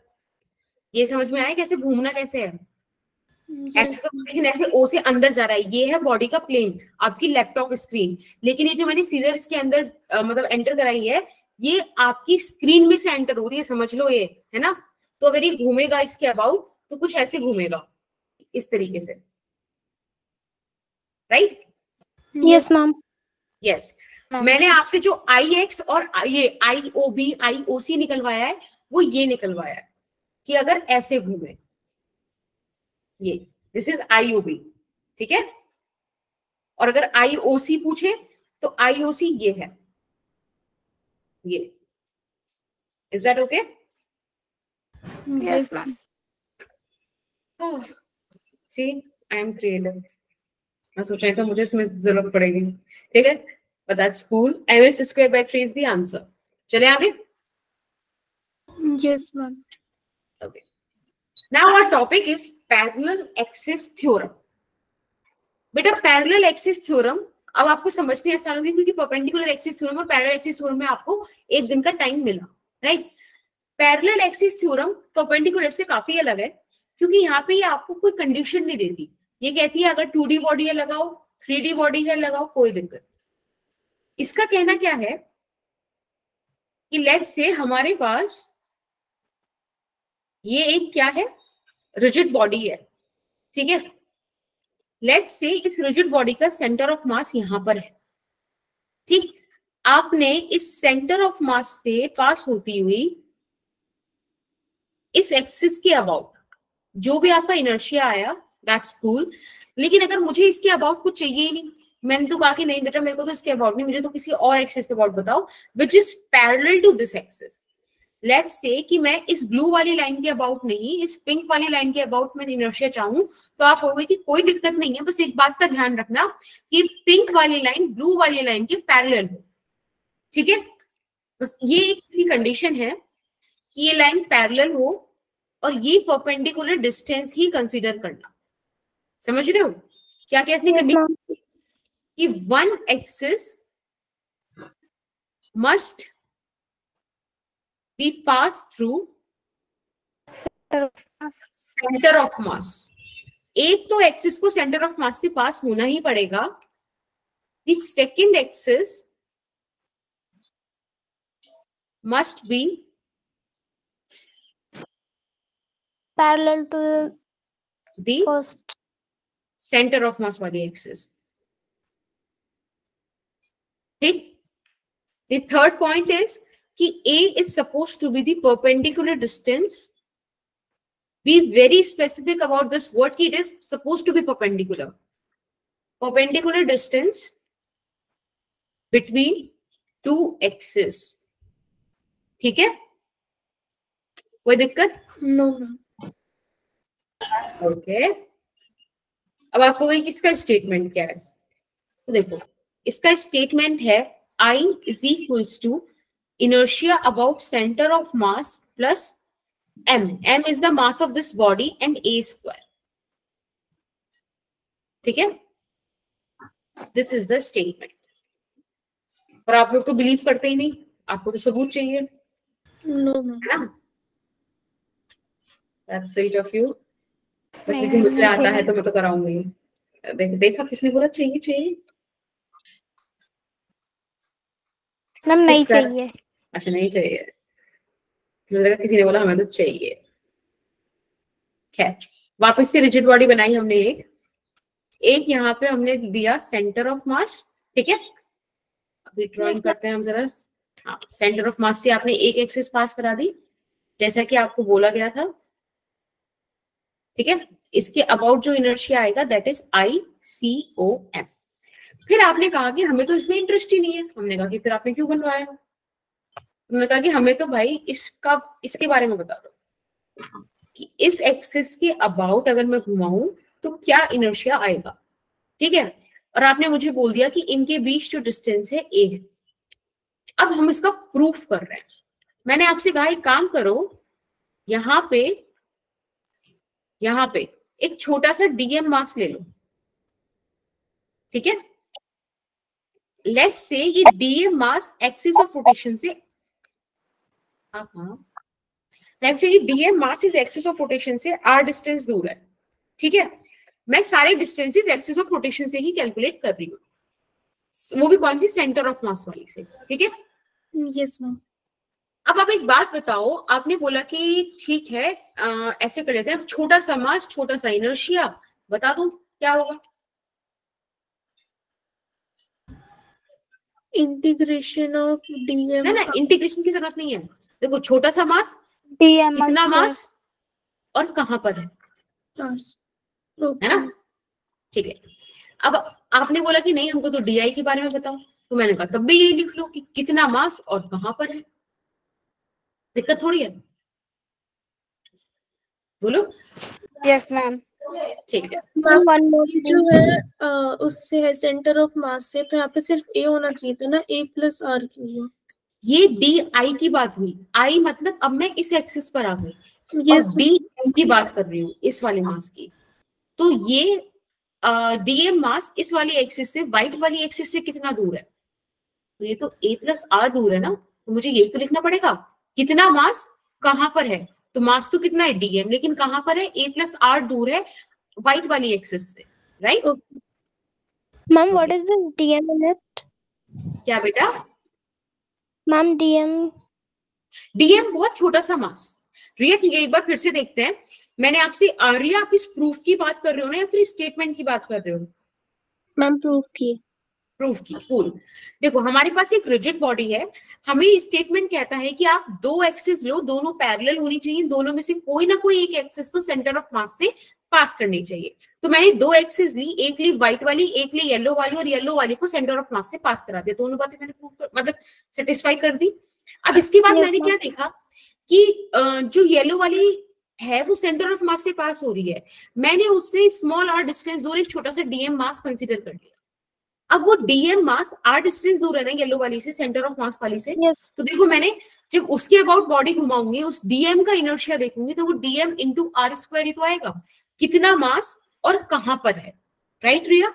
ये समझ में आया कैसे घूमना कैसे है? एक्सिस ऑफ रोटेशन ऐसे ओ से अंदर जा रहा है। ये है बॉडी का प्लेन, आपकी लैपटॉप स्क्रीन। लेकिन ये जो मैंने सीजर इसके अंदर मतलब एंटर कराई है, ये आपकी स्क्रीन में से एंटर हो रही है, समझ लो ये है ना। तो अगर ये घूमेगा इसके अबाउट तो कुछ ऐसे घूमेगा, इस तरीके से, राइट? Yes ma'am. यस। मैंने आपसे जो आई एक्स और ये आई ओ बी आई ओ सी निकलवाया है, वो ये निकलवाया है कि अगर ऐसे घूमे, ये this is I O B, ठीक है। और अगर आई ओ सी पूछे तो आई ओ सी ये है, ये। Is that okay? Yes ma'am. See I am creative. मैं सोच रही था मुझे इसमें जरूरत पड़ेगी, ठीक है। But that's cool. mx square by 3 is the answer. चले आगे? Yes ma'am. Okay. Now our topic is parallel axis theorem. बेटा पैरेलल एक्सिस थ्योरम अब आपको समझने आसान होगी, क्योंकि परपेंडिकुलर एक्सिस थ्योरम और पैरेलल एक्सिस थ्योरम में आपको एक दिन का टाइम मिला, right. Parallel axis theorem perpendicular से काफी अलग है, क्योंकि यहाँ पे ये आपको कोई कंडीशन नहीं देती। ये कहती है अगर 2D बॉडी है लगाओ, 3D बॉडी है लगाओ, कोई दिक्कत। इसका कहना क्या है कि लेट्स से हमारे पास ये एक क्या है, रिजिड बॉडी है, ठीक है। लेट्स से इस रिजिड बॉडी का सेंटर ऑफ मास यहां पर है, ठीक। आपने इस सेंटर ऑफ मास से पास होती हुई इस एक्सिस के अबाउट जो भी आपका इनर्शिया आया, दैट्स कूल। लेकिन अगर मुझे इसके अबाउट कुछ चाहिए ही नहीं, मैंने तो कहा कि नहीं बेटा मेरे को तो इसके अबाउट नहीं, मुझे तो किसी और एक्सिस के अबाउट बताओ which is parallel to this axis. Let's say कि मैं इस ब्लू वाली लाइन के अबाउट नहीं, इस पिंक वाली लाइन के अबाउट मैं इनर्शिया चाहूं, तो आप कहोगे कि कोई दिक्कत नहीं है, बस एक बात का ध्यान रखना कि पिंक वाली लाइन ब्लू वाली लाइन के पैरेलल हो, ठीक है। बस ये एक सी कंडीशन है कि ये लाइन पैरेलल हो और ये परपेंडिकुलर डिस्टेंस ही कंसीडर करना। समझ रहे हो क्या क्या इसने कंडीशन कि one axis must B pass through centre of मास। एक तो एक्सिस को सेंटर ऑफ मास से पास होना ही पड़ेगा। The second axis must be parallel to the first centre of mass वाली एक्सिस, ठीक। The third point is कि A is supposed to be the perpendicular distance. Be very specific about this word कि it is supposed to be perpendicular. Perpendicular distance between two axes. ठीक है? कोई दिक्कत? No. Okay. अब आपको वही किसका स्टेटमेंट क्या है? तो देखो इसका स्टेटमेंट है I is equals to inertia about center of mass plus m. M is the mass of this body and a square. ठीक है? This is the statement. और आप लोग तो बिलीव करते ही नहीं, आपको तो सबूत चाहिए, नो। है ना? That's sweet of you. लेकिन मुझे आता है तो मैं तो कराऊंगी। देखा किसने बोला चाहिए चाहिए? मैम नहीं चाहिए। अच्छा नहीं चाहिए, मुझे लगा किसी ने बोला हमें तो चाहिए। खैर वापस से रिजिड बॉडी बनाई हमने एक यहाँ पे हमने दिया सेंटर ऑफ मास, ठीक है। अभी ड्राइंग करते हैं हम जरा। हाँ, सेंटर ऑफ मास से आपने एक एक्सिस पास करा दी जैसा कि आपको बोला गया था, ठीक है। इसके अबाउट जो इनर्शिया आएगा दैट इज ICOM। फिर आपने कहा कि हमें तो इसमें इंटरेस्ट ही नहीं है। हमने कहा कि फिर आपने क्यों बनवाया? उन्होंने कहा कि हमें तो भाई इसके बारे में बता दो कि इस एक्सिस के अबाउट अगर मैं घुमाऊं तो क्या इनर्शिया आएगा, ठीक है। और आपने मुझे बोल दिया कि इनके बीच जो डिस्टेंस है ए है। अब हम इसका प्रूफ कर रहे हैं। मैंने आपसे कहा एक काम करो, यहाँ पे एक छोटा सा डीएम मास ले लो, ठीक है। लेट्स से ये DM mass axis of rotation से लेट्स से ये डीएम मास इस एक्सिस ऑफ रोटेशन से आर डिस्टेंस दूर है, ठीक है। मैं सारे डिस्टेंसेस एक्सिस ऑफ रोटेशन से ही कैलकुलेट कर रही हूँ, वो भी कौन सी, सेंटर ऑफ मास वाली से, ठीक है। Yes ma'am. अब आप एक बात बताओ, आपने बोला कि ठीक है ऐसे कर लेते हैं, छोटा सा मास छोटा सा इनर्शिया, बता दो क्या होगा। Integration of DM. ना इंटीग्रेशन की जरूरत नहीं है। देखो छोटा सा मास, DM कितना मास और कहां पर है ना, ठीक है। अब आपने बोला कि नहीं हमको तो डीआई के बारे में बताओ, तो मैंने कहा तब भी यही लिख लो कि कितना मास और कहां पर है, दिक्कत थोड़ी है, बोलो। Yes ma'am. ठीक है मैम जो है उससे है सेंटर ऑफ मास से, तो यहाँ पे सिर्फ ए होना चाहिए था ना, ए प्लस आर क्यों हुआ? ये डी आई की बात हुई, आई मतलब अब मैं इस एक्सिस पर आ गई, यस और डी एम की बात कर रही हूँ, इस वाले मास की। तो ये डीएम मास इस वाली एक्सिस से वाइट वाली एक्सिस से कितना दूर है, तो ये तो ए प्लस आर दूर है ना, तो मुझे ये तो लिखना पड़ेगा कितना मास कहां पर है। तो मास तो कितना है डीएम, लेकिन कहां पर है, ए प्लस आर दूर है व्हाइट वाली एक्सिस से, right. Ma'am what is this DM in it? क्या बेटा? मैम डीएम बहुत छोटा सा मास। रिया ठीक है, एक बार फिर से देखते हैं। मैंने आपसे रिया आप इस प्रूफ की बात कर रहे हो ना या फिर स्टेटमेंट की बात कर रहे हो? मैम प्रूफ की। कूल। देखो हमारे पास एक रिजिड बॉडी है, हमें स्टेटमेंट कहता है कि आप दो एक्सिस लो, दोनों पैरेलल होनी चाहिए, दोनों में से कोई ना कोई एक एक्सिस तो सेंटर ऑफ मास से पास करनी चाहिए। तो मैंने दो एक्सिस ली, एक ली व्हाइट वाली, एक ली येलो वाली, और येलो वाली को सेंटर ऑफ मास से पास करा दिया। दोनों बातें मैंने प्रूफ मतलब सेटिस्फाई कर दी। अब इसके बाद मैंने क्या देखा कि जो येलो वाली है वो सेंटर ऑफ मास से पास हो रही है, मैंने उससे स्मॉल आर डिस्टेंस दूर एक छोटा सा डीएम मास कंसीडर कर लिया। अब वो डीएम मास आर डिस्टेंस दूर है ना येलो वाली से, सेंटर ऑफ मास वाली से, तो देखो मैंने जब उसके अबाउट बॉडी घुमाऊंगी, उस डीएम का इनर्शिया देखूंगी, तो वो डीएम इंटू आर स्क्वायर ही तो आएगा, कितना मास और कहां पर है, राइट रिया?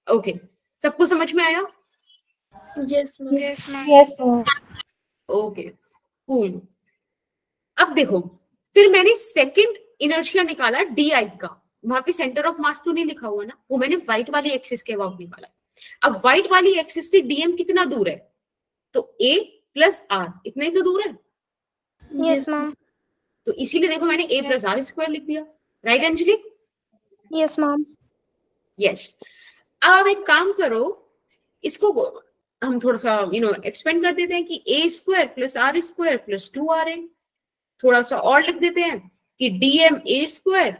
ओके, सबको समझ में आया? Yes ma'am. Yes ma'am. Okay cool. अब देखो फिर मैंने सेकंड इनर्शिया निकाला डी आई का, वहां पे सेंटर ऑफ मास तो नहीं लिखा हुआ ना, वो मैंने व्हाइट वाली एक्सिस के अबाउट निकाला। अब व्हाइट वाली एक्सिस से डीएम कितना दूर है, तो ए प्लस आर इतना ही तो दूर है। Yes ma'am. तो इसीलिए देखो मैंने ए प्लस आर स्क्वायर लिख दिया, right Anjali? Yes ma'am. Yes. अब एक काम करो, इसको हम थोड़ा सा एक्सपेंड कर देते हैं कि A square plus R square plus 2r, थोड़ा सा और लिख देते हैं कि DM A square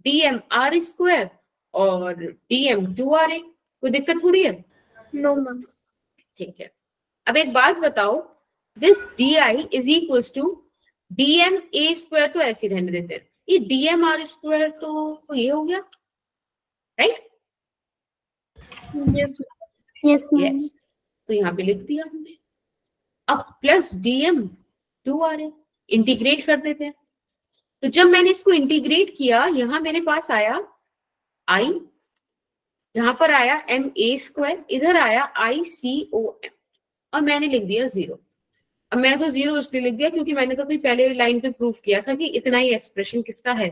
DM R square और डीएम 2r, कोई दिक्कत थोड़ी है? No ma'am. ठीक है। अब एक बात बताओ, this D I is equals to DM A square, तो ऐसे रहने देते हैं, ये डीएम आर स्क्वायर तो ये हो गया, right? Yes yes ma'am. Yes, तो यहाँ पे लिख दिया हमने। अब प्लस डीएम 2r इंटीग्रेट कर देते हैं। तो जब मैंने इसको इंटीग्रेट किया, यहां मेरे पास आया i, यहां पर आया एम ए स्क्वायर, इधर आया आई सी ओ एम, और मैंने लिख दिया 0। अब मैं तो 0 इसलिए लिख दिया क्योंकि मैंने तो पहले लाइन पे प्रूफ किया था कि इतना ही एक्सप्रेशन किसका है,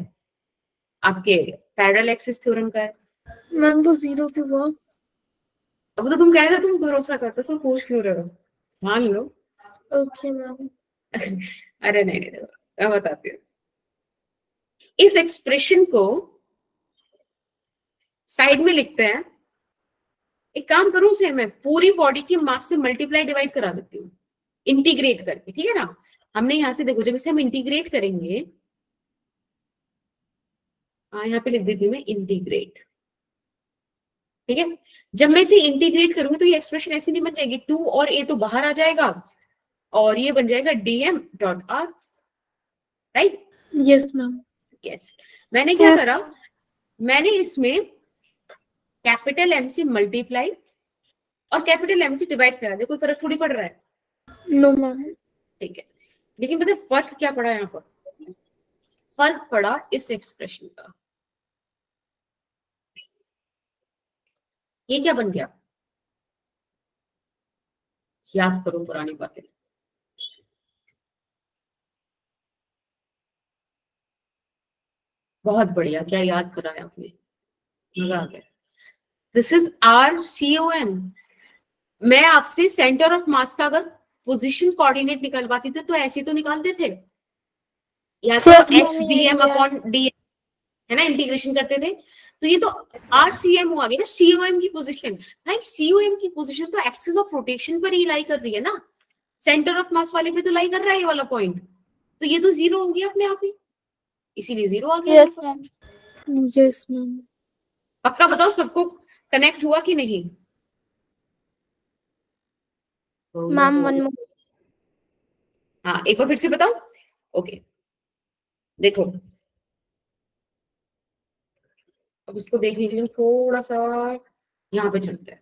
आपके पैरेलल एक्सिस थ्योरम का है। मैम वो 0 क्यों हुआ? अब तो तुम कह रहे थे तुम भरोसा करते, तो पूछ क्यों रहे हो, मान लो। Okay ma'am. अरे नहीं देखो मैं बताती हूँ, इस एक्सप्रेशन को साइड में लिखते हैं। एक काम करूं, उसे मैं पूरी बॉडी की मास से मल्टीप्लाई डिवाइड करा देती हूँ इंटीग्रेट करके, ठीक है ना। हमने यहां से देखो, जब इसे हम इंटीग्रेट करेंगे, यहाँ पे लिख देती हूँ मैं इंटीग्रेट, ठीक है। जब मैं इसे इंटीग्रेट करूंगी तो ये एक्सप्रेशन ऐसी नहीं बन जाएगी, 2 और a तो बाहर आ जाएगा और ये बन जाएगा dm.r, right? Yes ma'am. Yes. मैंने क्या करा, मैंने इसमें कैपिटल M से मल्टीप्लाई और कैपिटल M से डिवाइड करा दिया, कोई फर्क थोड़ी पड़ रहा है। No ma'am. ठीक है, लेकिन पता है फर्क क्या पड़ा यहाँ पर? फर्क पड़ा इस एक्सप्रेशन का। ये क्या बन गया? याद करो पुरानी बातें। बहुत बढ़िया, क्या याद करा है आपने, मजा आ गया। This is RCOM। मैं आपसे सेंटर ऑफ मास का अगर पोजीशन कोऑर्डिनेट निकलवाती थी तो ऐसे तो निकालते थे, या तो XDM अपॉन DM, है ना, इंटीग्रेशन करते थे। तो ये तो RCM हुआ गया ना, COM की पोजीशन। भाई COM की पोजीशन तो एक्सिस ऑफ रोटेशन पर ही लाई कर रही है ना, सेंटर ऑफ मास वाले पे तो लाई कर रहा है ये वाला पॉइंट, तो ये तो 0 हो गया अपने आप ही, इसीलिए 0 आ गया। Yes ma'am. Yes ma'am. पक्का बताओ सबको कनेक्ट हुआ कि नहीं? Ma'am one more. हाँ, एक बार फिर से बताओ। ओके, देखो अब इसको देखने के लिए थोड़ा सा यहाँ पे चलते हैं।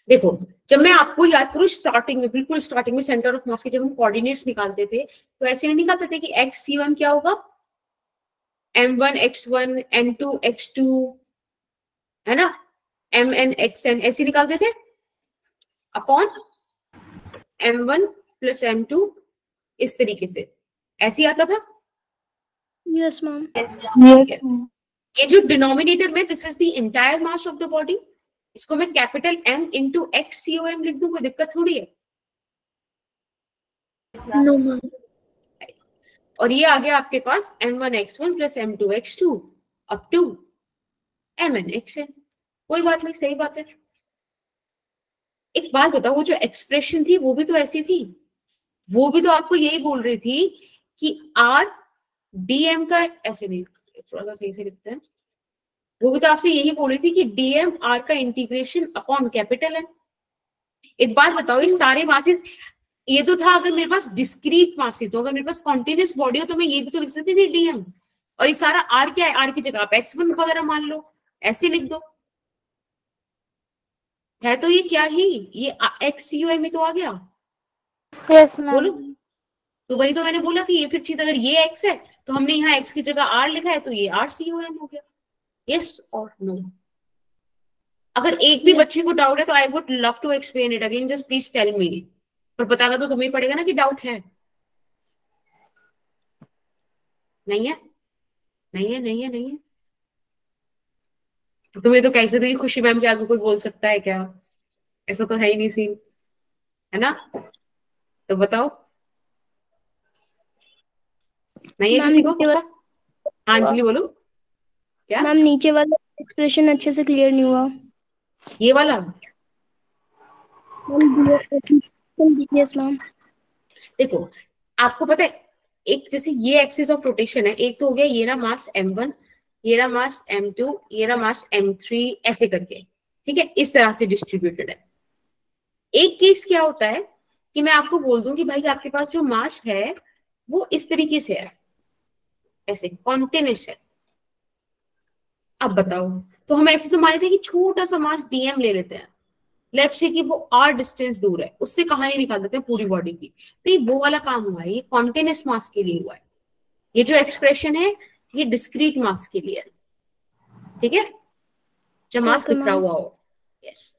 देखो, जब मैं आपको याद करूँ स्टार्टिंग में, बिल्कुल स्टार्टिंग में सेंटर ऑफ मास के जब हम कोऑर्डिनेट्स निकालते थे तो ऐसे नहीं निकालते थे कि XC1 क्या होगा, M1 X1 M2 X2, है ना, MN XN, ऐसे निकालते थे अपॉन M1 प्लस M2, इस तरीके से ऐसे आता था। Yes ma'am. ये जो डिनोमिनेटर में this is the entire mass of the body, इसको मैं कैपिटल M इंटू XCOM लिख दूं, कोई दिक्कत थोड़ी है। No ma'am. और ये आ गया आपके पास M1 X1 plus M2 X2 up to MN XN। कोई बात नहीं, सही बात है। एक बात बताओ, वो जो एक्सप्रेशन थी वो भी तो ऐसी थी, वो भी तो आपको यही बोल रही थी कि R DM का, ऐसे नहीं, थोड़ा सा सही से लिखते हैं, वो भी तो आपसे यही बोल रही थी कि DM R का इंटीग्रेशन अपॉन कैपिटल है। एक बात बताओ, ये सारे मासेस, ये तो था अगर मेरे पास डिस्क्रीट मासेस, तो अगर मेरे पास कॉन्टिन्यूस बॉडी हो तो मैं ये भी तो लिख सकती थी DM, और ये सारा R क्या है, R की जगह आप X1 वगैरह मान लो, ऐसे लिख दो। है तो ये क्या ही, ये XCOM में तो आ गया। यस बोलो, मैम। तो वही तो मैंने बोला कि ये फिर चीज, अगर ये X है तो हमने यहाँ X की जगह R लिखा है तो ये RCOM हो गया। यस और नो? अगर एक भी बच्चे को डाउट है तो I would love to explain it again, just please tell me. पर बताना तो तुम्हें पड़ेगा ना कि डाउट है। नहीं है, नहीं है, नहीं है, नहीं है। तुम्हें तो कैसे थी खुशी मैम के आगे कोई बोल सकता है क्या? ऐसा तो है ही नहीं सीन, है ना? तो बताओ, नहीं है किसी को पक्का? हाँ अंजलि बोलो। क्या मैम नीचे वाला एक्सप्रेशन अच्छे से क्लियर नहीं हुआ। ये वाला? Yes ma'am. देखो, आपको पता है, एक जैसे ये एक्सिस ऑफ रोटेशन है, एक तो हो गया ये रहा मास M1, ये रहा मास M2, ये रहा मास M3, ऐसे करके, ठीक है, इस तरह से डिस्ट्रीब्यूटेड है। एक केस क्या होता है कि मैं आपको बोल दूं कि भाई आपके पास जो मास है वो इस तरीके से है, ऐसे कॉन्टिन्यूस है। अब बताओ, तो हम ऐसे तो मान लेते हैं कि छोटा सा मास DM ले लेते हैं, लेट्स से कि वो R डिस्टेंस दूर है, उससे कहानी निकाल देते हैं पूरी बॉडी की, तो ये वो वाला काम हुआ है, ये कॉन्टिन्यूस मास के लिए हुआ है। ये जो एक्सप्रेशन है ये डिस्क्रीट मास के लिए है, ठीक है, जब मास Okay, बिखरा ma'am. हुआ हो। यस,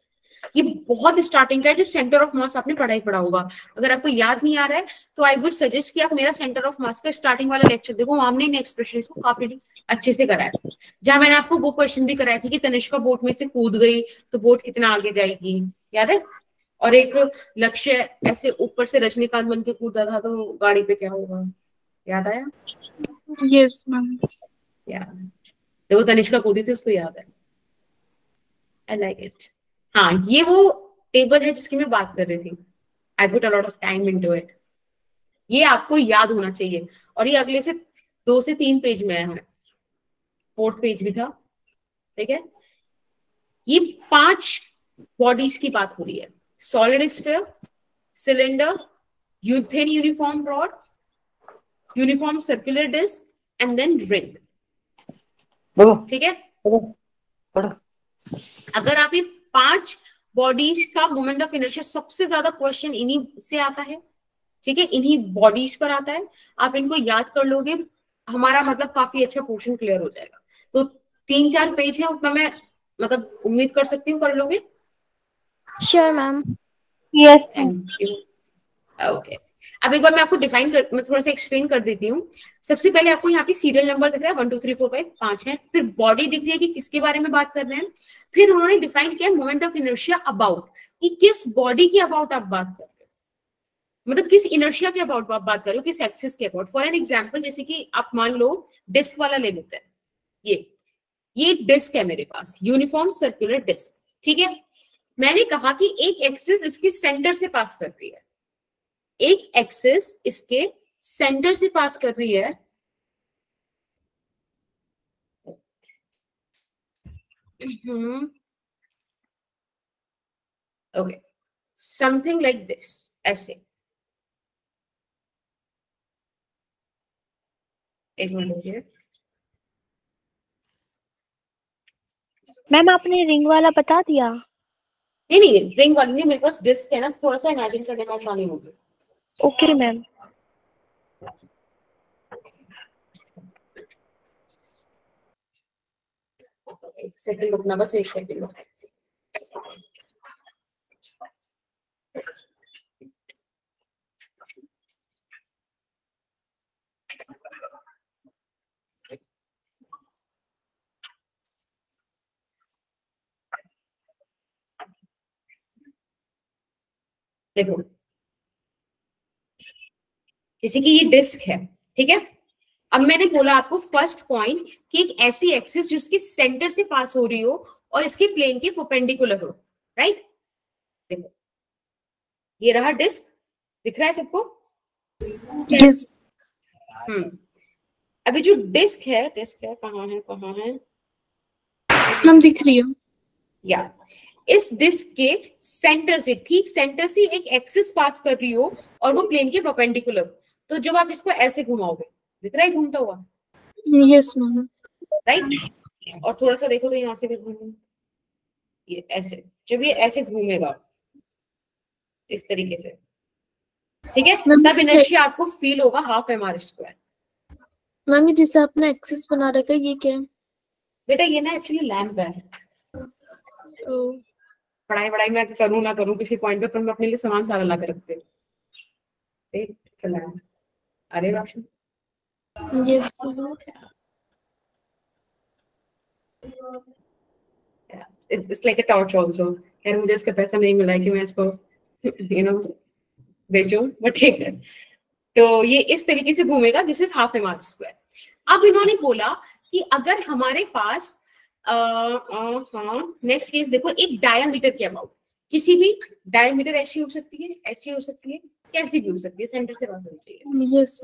ये बहुत स्टार्टिंग का है, जब सेंटर ऑफ मास आपने पढ़ा ही पढ़ा होगा। अगर आपको याद नहीं आ रहा है तो आई वुड सजेस्ट कि आप मेरा सेंटर ऑफ मास का स्टार्टिंग वाला लेक्चर देखो, वहां हमने इन एक्सप्रेशन को काफी अच्छे से कराया, जहां मैंने आपको वो क्वेश्चन भी कराया था कि तनिष्का बोट में से कूद गई तो बोट कितना आगे जाएगी, याद है? और एक लक्ष्य ऐसे ऊपर से रजनीकांत बन के कूदा था तो गाड़ी पे क्या होगा, याद आया? Yes ma'am. याद, देखो तनिष्का कूदी थी, उसको याद है। I like it. हाँ, ये वो टेबल है जिसकी मैं बात कर रही थी। I put a lot of time into it. ये आपको याद होना चाहिए, और ये अगले से 2 से 3 पेज में है, 4th पेज भी था, ठीक है। ये 5 बॉडीज की बात हो रही है, solid sphere, cylinder, thin uniform rod, uniform circular disc and then ring. ठीक है, अगर आप ये 5 बॉडीज का मोमेंट ऑफ इनर्शिया, सबसे ज्यादा क्वेश्चन इन्हीं से आता है, ठीक है, इन्हीं बॉडीज पर आता है, आप इनको याद कर लोगे, हमारा मतलब काफी अच्छा पोर्शन क्लियर हो जाएगा। तो 3-4 पेज है, उतना मैं मतलब उम्मीद कर सकती हूँ कर लोगे। Sure ma'am. Yes thank you. Okay, अब एक बार मैं आपको मैं थोड़ा सा एक्सप्लेन कर देती हूँ। सबसे पहले आपको यहाँ पे सीरियल नंबर दिख रहा है 1 2 3 4 5 5 है, फिर बॉडी दिख रही है कि किसके बारे में बात कर रहे हैं, फिर उन्होंने डिफाइन किया मोमेंट ऑफ इनर्शिया अबाउट, कि किस बॉडी के अबाउट आप बात कर रहे हो, मतलब किस इनर्शिया के अबाउट आप बात कर रहे हो, किस एक्सिस के अबाउट। फॉर एन एग्जाम्पल, जैसे कि आप मान लो डिस्क वाला ले लेते हैं, ये डिस्क है मेरे पास, यूनिफॉर्म सर्कुलर डिस्क, ठीक है। मैंने कहा कि एक एक्सिस इसके सेंटर से पास कर रही है, एक एक्सिस इसके सेंटर से पास कर रही है, ओके, समथिंग लाइक दिस, ऐसे। एक मिनट, मैम आपने रिंग वाला बता दिया। नहीं रिंग वाली नहीं, मेरे पास डिस्क है ना, थोड़ा सा इमेजिन करने में आसानी होगी। Okay ma'am. एक सेकंड रुकना, बस एक सेकंड। देखो, जैसे कि ये डिस्क है, ठीक है। अब मैंने बोला आपको फर्स्ट पॉइंट कि एक ऐसी एक्सिस जिसके सेंटर से पास हो रही हो और इसके प्लेन के परपेंडिकुलर हो, राइट। देखो, ये रहा डिस्क, दिख रहा है सबको? यस अभी जो डिस्क है कहाँ है मैम, दिख रही है। या इस डिस्क के सेंटर से, ठीक सेंटर से एक एक्सिस पास कर रही हो और वो प्लेन के परपेंडिकुलर, तो जब आप इसको ऐसे घुमाओगे, दिख रहा है घूमता हुआ? Yes ma'am. राइट। और थोड़ा सा देखो तो यहाँ से भी घूम, ये ऐसे, जब ये ऐसे घूमेगा इस तरीके से, ठीक है, तब इनर्शिया आपको फील होगा ½ mr²। मैम, ये जिसे आपने एक्सिस बना रखा है, ये क्या है? बेटा ये ना एक्चुअली लैंप है। पढ़ाई मैं करूँ ना करूँ किसी पॉइंट पे, पर मैं अपने लिए सामान सारा ला के रखते हूँ। अरे ration, yes it's like a torch also। यार मुझे इसका पैसा नहीं मिला है कि मैं इसको बेचूं, बट ठीक है। तो ये इस तरीके से घूमेगा, दिस इज ½ mr²। अब इन्होंने बोला कि अगर हमारे पास नेक्स्ट केस देखो, एक डायमीटर के अबाउट, किसी भी डायमीटर ऐसी हो सकती है, ऐसी हो सकती है, कैसी भी हो सकती है, सेंटर से पास होनी चाहिए। यस।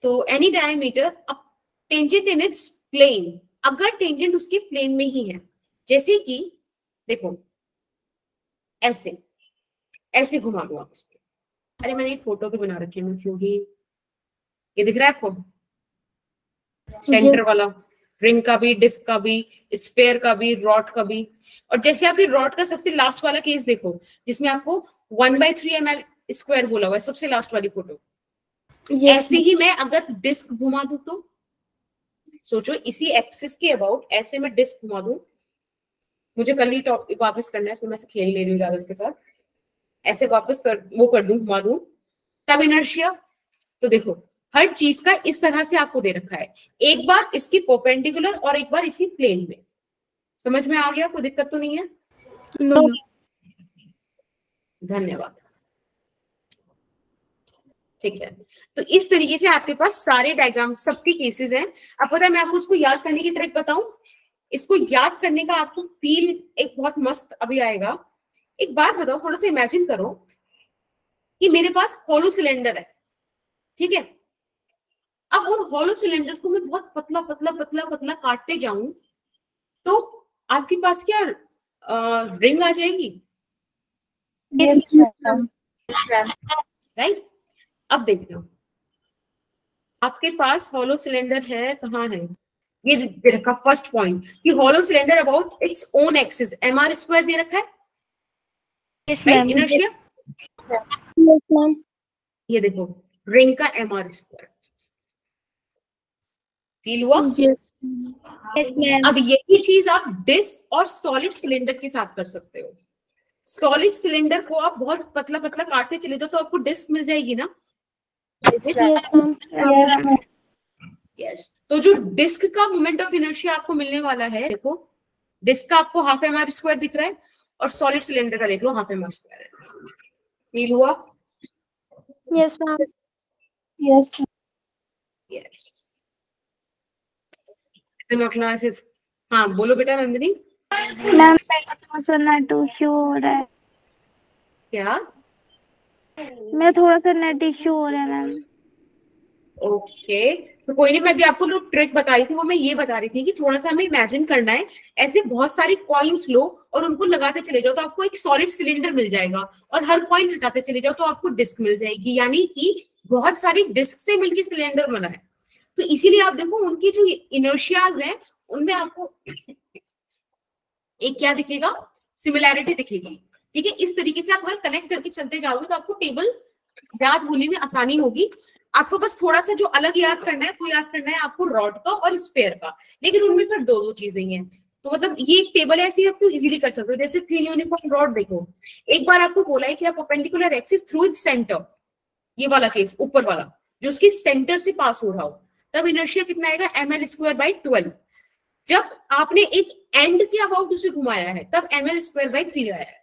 तो एनी डायमीटर, अब टेंजेंट इन इट्स प्लेन, अगर टेंजेंट उसके प्लेन में ही है, जैसे कि देखो ऐसे ऐसे घुमा दो आप उसको। अरे मैंने एक फोटो भी बना रखी है, क्योंकि ये दिख रहा है आपको, सेंटर वाला, रिंग का भी, डिस्क का भी, स्फीयर का भी, रॉड का भी। और जैसे आप ये रॉड का सबसे लास्ट वाला केस देखो, जिसमें आपको 1/3 ml² बोला हुआ है, सबसे लास्ट वाली फोटो, ऐसे ही मैं अगर डिस्क घुमा दूं तो सोचो, इसी एक्सिस के अबाउट ऐसे मैं डिस्क घुमा दूं, मुझे कल ही टॉपिक वापस करना है, तो मैं खेल ले रही हूँ ज्यादा इसके साथ, ऐसे वापस कर दूं, घुमा दूं, तब इनर्शिया। तो देखो हर चीज का इस तरह से आपको दे रखा है, एक बार इसकी परपेंडिकुलर और एक बार इसकी प्लेन में। समझ में आ गया? कोई दिक्कत तो नहीं है? नो। धन्यवाद। ठीक है, तो इस तरीके से आपके पास सारे डायग्राम, सबके केसेस हैं। अब पता है मैं आपको उसको याद करने की ट्रिक बताऊं? इसको याद करने का आपको फील एक बहुत मस्त अभी आएगा। एक बात बताओ, थोड़ा सा इमेजिन करो कि मेरे पास हॉलो सिलेंडर है, ठीक है। अब उन हॉलो सिलेंडर्स को मैं बहुत पतला पतला पतला पतला काटते जाऊं, तो आपके पास क्या रिंग आ जाएगी, Yes, ma'am. राइट? अब देखना, आपके पास हॉलो सिलेंडर है, कहाँ है, ये दे रखा फर्स्ट पॉइंट कि hollow cylinder about its own axis mr square दे रखा है, Yes, right? ma'am. Inertia, Yes, ma'am. ये देखो रिंग का mr स्क्वायर, फील हुआ? Yes Yes, ma'am. अब यही चीज आप डिस्क और सॉलिड सिलेंडर के साथ कर सकते हो। सॉलिड सिलेंडर को आप बहुत पतला पतला काटते चले जाओ तो आपको डिस्क मिल जाएगी ना। Yes, ma'am. Yes, ma'am. Yes, तो जो डिस्क का मोमेंट ऑफ इनर्शिया आपको मिलने वाला है, देखो डिस्क का आपको हाफ mr स्क्वायर दिख रहा है और सॉलिड सिलेंडर का देख लो हाफ mr स्क्वायर है। फील हुआ? Yes, ma'am. Yes, ma'am. Yes, तुम अपना ऐसे, हाँ बोलो बेटा नंदिनी। मैम मेरा थोड़ा सा नेट इश्यू हो रहा है, क्या? मेरा थोड़ा सा नेट इश्यू हो रहा है मैम। ओके, तो कोई नहीं, मैं भी आपको जो ट्रिक बता रही थी वो मैं ये बता रही थी कि थोड़ा सा हमें इमेजिन करना है, ऐसे बहुत सारे कॉइन्स लो और उनको लगाते चले जाओ तो आपको एक सॉलिड सिलेंडर मिल जाएगा, और हर कॉइन हटाते चले जाओ तो आपको डिस्क मिल जाएगी, यानी कि बहुत सारी डिस्क से मिलकर सिलेंडर बना है। तो इसीलिए आप देखो उनकी जो इनर्शियाज है उनमें आपको एक क्या दिखेगा, सिमिलैरिटी दिखेगी। ठीक है, इस तरीके से आप अगर कनेक्ट करके चलते जाओगे तो आपको टेबल याद होने में आसानी होगी। आपको बस थोड़ा सा जो अलग याद करना है वो याद करना है आपको रॉड का और स्पेयर का, लेकिन उनमें फिर दो चीजें ही हैं। तो मतलब ये एक टेबल है, ऐसी आप इजीली कर सकते हो। जैसे 3 यूनिफॉर्म रॉड देखो, एक बार आपको बोला है कि आप perpendicular axis through its centre, ये वाला केस ऊपर वाला जो उसके सेंटर से पास हो रहा हो, तब इनर्शिया कितना आएगा ml स्क्वायर बाई 12। जब आपने एक एंड के अबाउट उसे घुमाया है तब ml स्क्वायर बाई 3 आया है।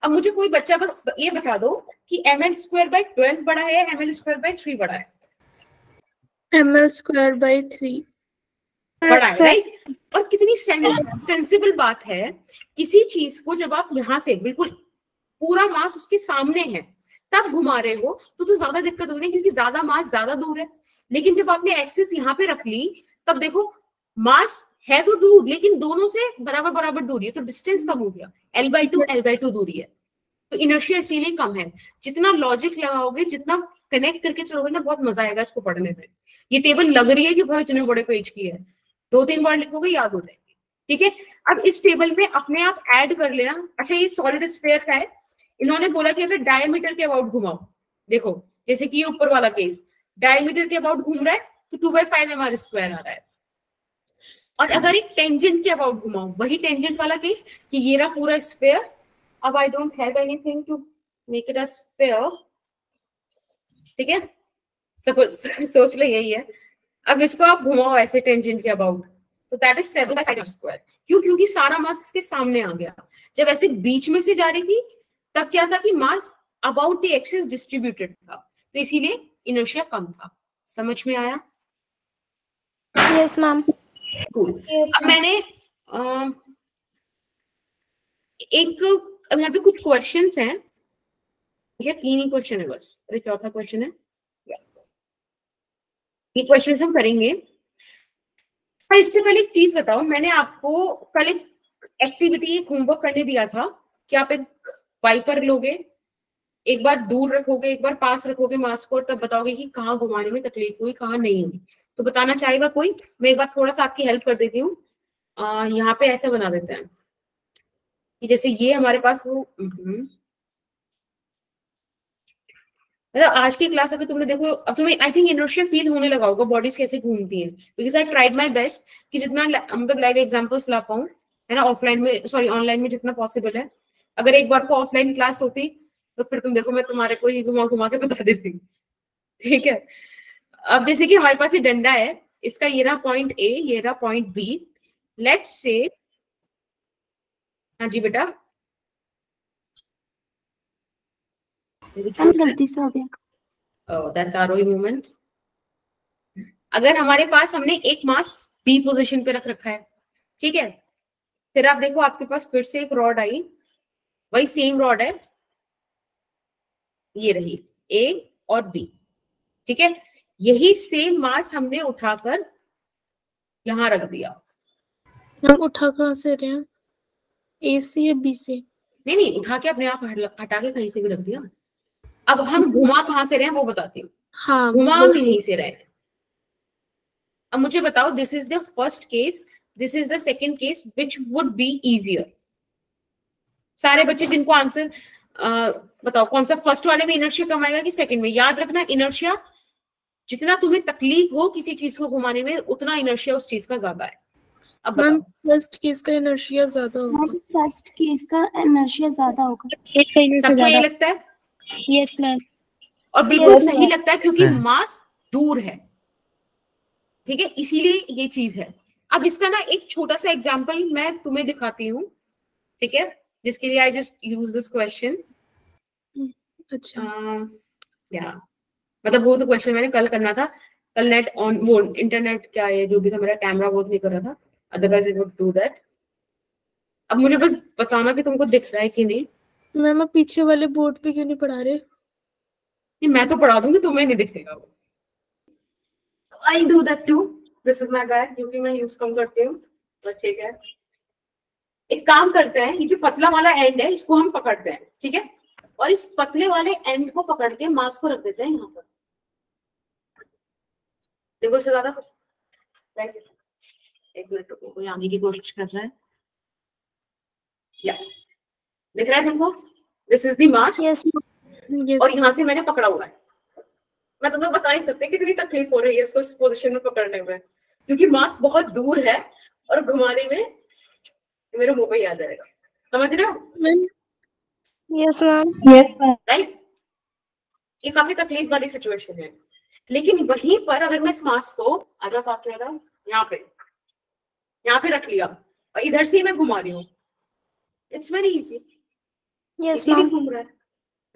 अब मुझे कोई बच्चा बस ये बता दो कि ml स्क्वायर बाई 12 बड़ा है या ml स्क्वायर बाई 3 बड़ा है? ml स्क्वायर बाई 3 बड़ा है, राइट? और कितनी सेंसिबल बात है, किसी चीज को जब आप यहाँ से बिल्कुल पूरा मास उसके सामने है तब घुमा रहे हो तो ज्यादा दिक्कत होगी क्योंकि ज्यादा मास ज्यादा दूर है। लेकिन जब आपने एक्सिस यहाँ पे रख ली तब देखो मास है तो दूर लेकिन दोनों से बराबर बराबर दूरी है, तो डिस्टेंस कम हो गया, L/2 दूरी है, तो इनर्शिया इसीलिए कम है। जितना लॉजिक लगाओगे, जितना कनेक्ट करके चलोगे ना, बहुत मजा आएगा इसको पढ़ने में। ये टेबल लग रही है कि बहुत इतने बड़े पेज की है, 2-3 बार लिखोगे याद हो जाएगी। ठीक है, अब इस टेबल में अपने आप ऐड कर लेना। अच्छा, ये सॉलिड स्फीयर का है, इन्होंने बोला कि अगर डायमीटर के अबाउट घुमाओ, देखो जैसे कि ये ऊपर वाला केस डायमीटर के अबाउट घूम रहा है तो 2/5 mr स्क्वायर आ रहा है। और अगर एक टेंजेंट के अबाउट घुमाओ, वही टेंजेंट वाला केस कि ये रहा पूरा स्फीयर, अब I don't have anything to make it a sphere, ठीक है, सोच लो यही है। अब इसको आप घुमाओ ऐसे टेंजेंट के अबाउट तो दैट इज 7/5 स्क्वायर। क्यों? क्योंकि सारा मास इसके सामने आ गया। जब ऐसे बीच में से जा रही थी तब क्या था कि मास अबाउट द एक्सिस डिस्ट्रीब्यूटेड था, तो इसीलिए इनर्शिया कम था। समझ में आया? Yes, ma'am. कूल। अब मैंने अब यहाँ पे कुछ क्वेश्चंस हैं, ठीक है, 3 ही क्वेश्चन है बस, अरे चौथा क्वेश्चन है, ये क्वेश्चंस हम करेंगे। इससे पहले एक चीज बताओ, मैंने आपको कल एक एक्टिविटी, एक होमवर्क करने दिया था कि आप एक वाइपर लोगे, एक बार दूर रखोगे, एक बार पास रखोगे मास्क को, तब बताओगे कि कहाँ घुमाने में तकलीफ हुई, कहाँ नहीं हुई। तो बताना चाहेगा कोई? मैं एक बार थोड़ा सा आपकी हेल्प कर देती हूँ। यहाँ पे ऐसे बना देते हैं कि जैसे ये हमारे पास वो मतलब आज की क्लास अगर तुमने देखो, अब तुम्हें आई थिंक इनर्शिया फील होने लगा होगा, बॉडीज कैसे घूमती हैं, because I tried my best कि जितना मतलब लाइव एग्जांपल्स ला पाऊं, है ना, ऑफलाइन में, सॉरी ऑनलाइन में जितना पॉसिबल है। अगर एक बार को ऑफलाइन क्लास होती तो फिर तुम देखो मैं तुम्हारे को ही घुमा घुमा के बता देती, ठीक है। अब जैसे कि हमारे पास ये डंडा है, इसका ये रहा पॉइंट ए, ये रहा पॉइंट बी, लेट्स से, हाँ जी बेटा, गलती से हो गया। That's ROE movement. अगर हमारे पास हमने एक मास बी पोजीशन पे रख रखा है, ठीक है, फिर आप देखो आपके पास फिर से एक रॉड आई, वही सेम रॉड है, ये रही ए और बी, ठीक है, यही सेम मास हमने उठाकर यहां रख दिया। हम उठा कहाँ से रहे हैं? ए से या बी से? नहीं नहीं, उठा के अपने आप हटा के कहीं से भी रख दिया। अब हम घुमा कहाँ से रहे हैं वो बताती हूँ। हाँ, घुमा हम यहीं से रहे हैं। अब मुझे बताओ, this is the first case, this is the second case, which would be easier? सारे बच्चे जिनको आंसर बताओ, कौन सा फर्स्ट वाले में इनर्शिया कम आएगा कि सेकंड में? याद रखना, इनर्शिया जितना तुम्हें तकलीफ हो किसी चीज को घुमाने में, उतना इनर्शिया उस चीज का ज्यादा है। अब मैम बताओ, फर्स्ट केस का इनर्शिया ज्यादा होगा। फर्स्ट केस का इनर्शिया ज्यादा होगा। सबको ये लगता है? Yes ma'am. और बिल्कुल सही लगता है, क्योंकि मास दूर है, ठीक है, इसीलिए ये चीज है। अब इसका ना एक छोटा सा एग्जांपल मैं तुम्हें दिखाती हूँ, ठीक है, जिसके लिए I just use this question. अच्छा, या मतलब वो तो क्वेश्चन मैंने कल करना था, कल नेट ऑन, वो इंटरनेट क्या है जो भी था, मेरा कैमरा वर्क नहीं कर रहा था, otherwise it would do that. अब मुझे बस बताना कि तुमको दिख रहा है कि नहीं। मैम आप पीछे वाले बोर्ड पे क्यों नहीं पढ़ा रहे? नहीं, मैं तो पढ़ा दूंगी, तुम्हें नहीं दिखेगा वो। I do that too, this is my bag, क्योंकि मैं यूज कम करती हूँ, तो ठीक है। एक काम करते हैं, ये जो पतला वाला एंड है इसको हम पकड़ते हैं, ठीक है, और इस पतले वाले एंड को पकड़ के मास को रख देते हैं यहाँ पर। देखो इससे ज्यादा, एक मिनट रुको, कोई आने की कोशिश कर रहा है, या दिख रहा है तुमको? दिस इज द मास, और यहाँ से मैंने पकड़ा हुआ है। मैं तुम्हें बता नहीं सकती कितनी तकलीफ हो रही है इसको इस पोजीशन में पकड़ने में, क्योंकि मास बहुत दूर है और घुमाने में मेरे मुंह पे याद आएगा। समझ रहे हो? Yes ma'am. Yes ma'am. Right, ये काफी तकलीफ वाली सिचुएशन है। लेकिन वहीं पर अगर मैं इस मास को आधा पास में यहाँ पे रख लिया और इधर से मैं घुमा रही हूँ, इट्स वेरी इजी, इजीली घूम रहा है,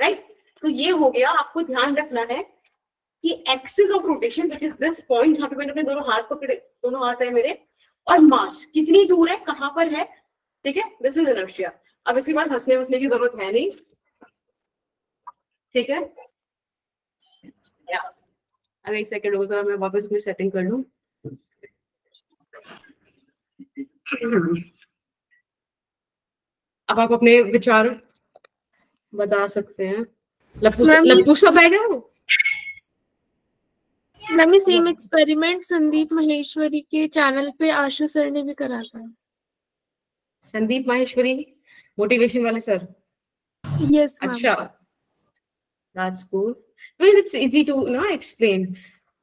राइट। तो ये हो गया, आपको ध्यान रखना है कि axis of rotation which is this point, जहाँ पे मैंने अपने दोनों हाथ पकड़े, दोनों हाथ है मेरे, और मास कितनी दूर है, कहां पर है, ठीक है, दिस इज इनर्शिया। अब इसके बाद हंसने वसने की जरूरत है नहीं, ठीक है। अब एक सेकंड रुको जरा, मैं वापस अपनी सेटिंग कर लूं। अब आप अपने विचार बता सकते हैं। लप्पू सब आएगा वो। मैम ये सेम एक्सपेरिमेंट संदीप माहेश्वरी के चैनल पे आशु सर ने भी करा था। संदीप माहेश्वरी मोटिवेशन वाले सर? Yes ma'am. अच्छा, that's cool. It's easy to explain.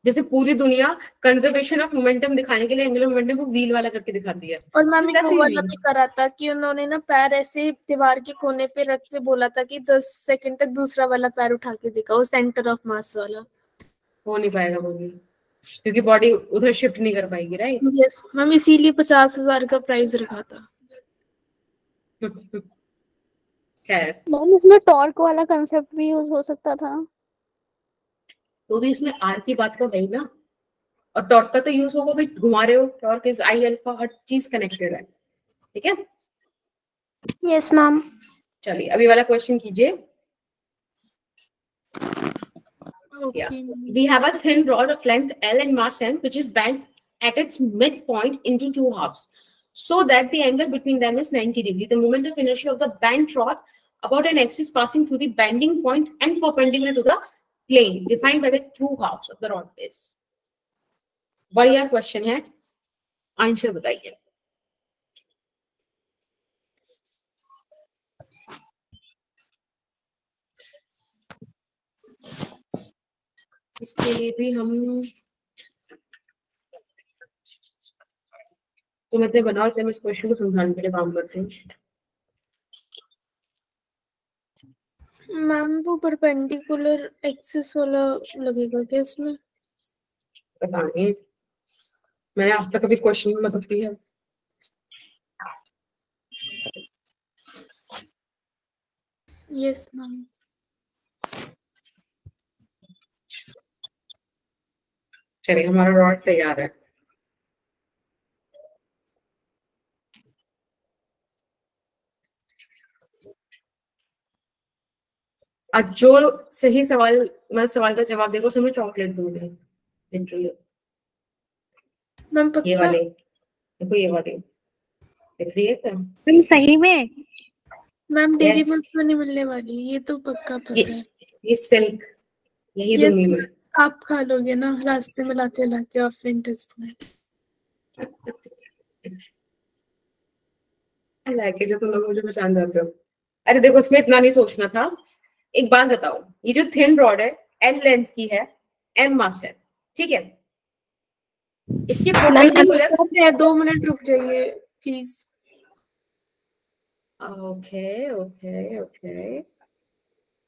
जैसे पूरी दुनिया कंजर्वेशन ऑफ मोमेंटम दिखाने के लिए एंगुलर मोमेंटम को व्हील वाला करके दिखाती है। और मैम एक वो वाला भी करा था कि उन्होंने ना पैर ऐसे दीवार के कोने पे रख के बोला था कि 10 सेकंड तक दूसरा वाला पैर उठा के दिखाओ, सेंटर ऑफ मास वाला। हो नहीं पाएगा वो भी, क्योंकि बॉडी उधर शिफ्ट नहीं कर पाएगी, राइट? यस मैम, इसीलिए 50,000 का प्राइस रखा था। खैर, मैम इसमें टॉर्क वाला कंसेप्ट भी यूज हो सकता था। तो भी इसमें आर की बात तो है ही ना, और टॉर्क का तो यूज होगा भाई, घुमा रहे हो, टॉर्क इज आई अल्फा, हर चीज कनेक्टेड है, ठीक है। Yes ma'am. चलिए अभी वाला क्वेश्चन कीजिए। Yeah. We have a thin rod of length L and mass M, which is bent at its midpoint into two halves, so that the angle between them is 90 degrees. The moment of inertia of the bent rod about an axis passing through the bending point and perpendicular to the plane, defined by the two halves of the rod is. बढ़िया question है, answer बताइए। इसके लिए भी हम तुम्हें बनाओ, तो हम इस क्वेश्चन को समझाने के लिए काम करते हैं। मैम वो परपेंडिकुलर एक्सिस वाला लगेगा क्या इसमें? पता नहीं, मैंने आज तक कभी क्वेश्चन मतलब किया है। Yes ma'am. चलिए हमारा रॉड तैयार है। आज जो सही सवाल, मैं सवाल का जवाब देगा उसे मैं चॉकलेट दूंगी, लिटरली। मैम ये वाले देखो, ये वाले दिख रही है क्या? मैम सही में? Ma'am dairy Yes. मिल्क तो नहीं मिलने वाली, ये तो पक्का पता है। ये सिल्क, यही Yes, दूंगी मैं। आप खा लोगे ना रास्ते में लाते लाते ऑफलाइन टेस्ट में। लाइक जो तुम लोग मुझे पहचान जाते हो। अरे देखो, इसमें इतना नहीं सोचना था। एक बात बताओ, ये जो थिन रॉड है L लेंथ की है, M मास है, ठीक है? इसके परपेंडिकुलर 2 मिनट रुक जाइए please. Okay okay okay.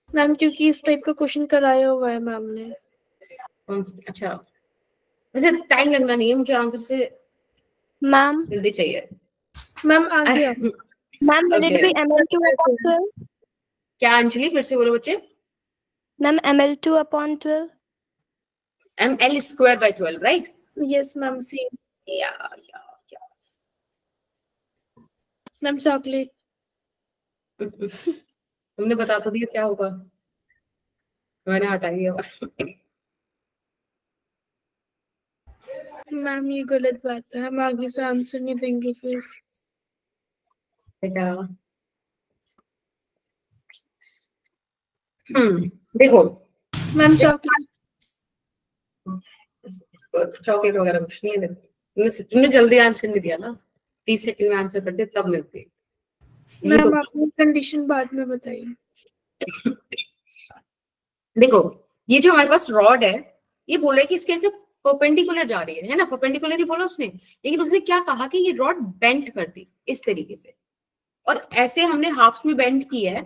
Ma'am क्योंकि इस टाइप का क्वेश्चन कराया हुआ है मैम ने। अच्छा, वैसे टाइम लगना नहीं है, मुझे आंसर से मैम जल्दी चाहिए। मैम आ गया। Ma'am will it be ml2 upon 12? क्या अंजलि, फिर से बोलो बच्चे। Ma'am ml2 upon 12? ml square by 12, right? Yes ma'am same. या मैम चॉकलेट। तुमने बता तो दिया क्या होगा, मैंने हटा दिया बस। मैम ये गलत बात है, हम आगे से आंसर नहीं देंगे फिर। बेटा देखो मैम चॉकलेट। चॉकलेट वगैरह कुछ नहीं है। तुमने जल्दी आंसर नहीं दिया ना, 30 सेकंड में आंसर करते तब मिलती। मैम आपने कंडीशन बाद में बताइए। देखो, ये जो हमारे पास रॉड है, ये बोल रहा है कि इसके ऐसे परपेंडिकुलर जा रही है ना, परपेंडिकुलर ही बोला उसने, लेकिन उसने क्या कहा कि ये रॉड बेंड कर दी इस तरीके से, और ऐसे हमने हाफ्स में बेंड की है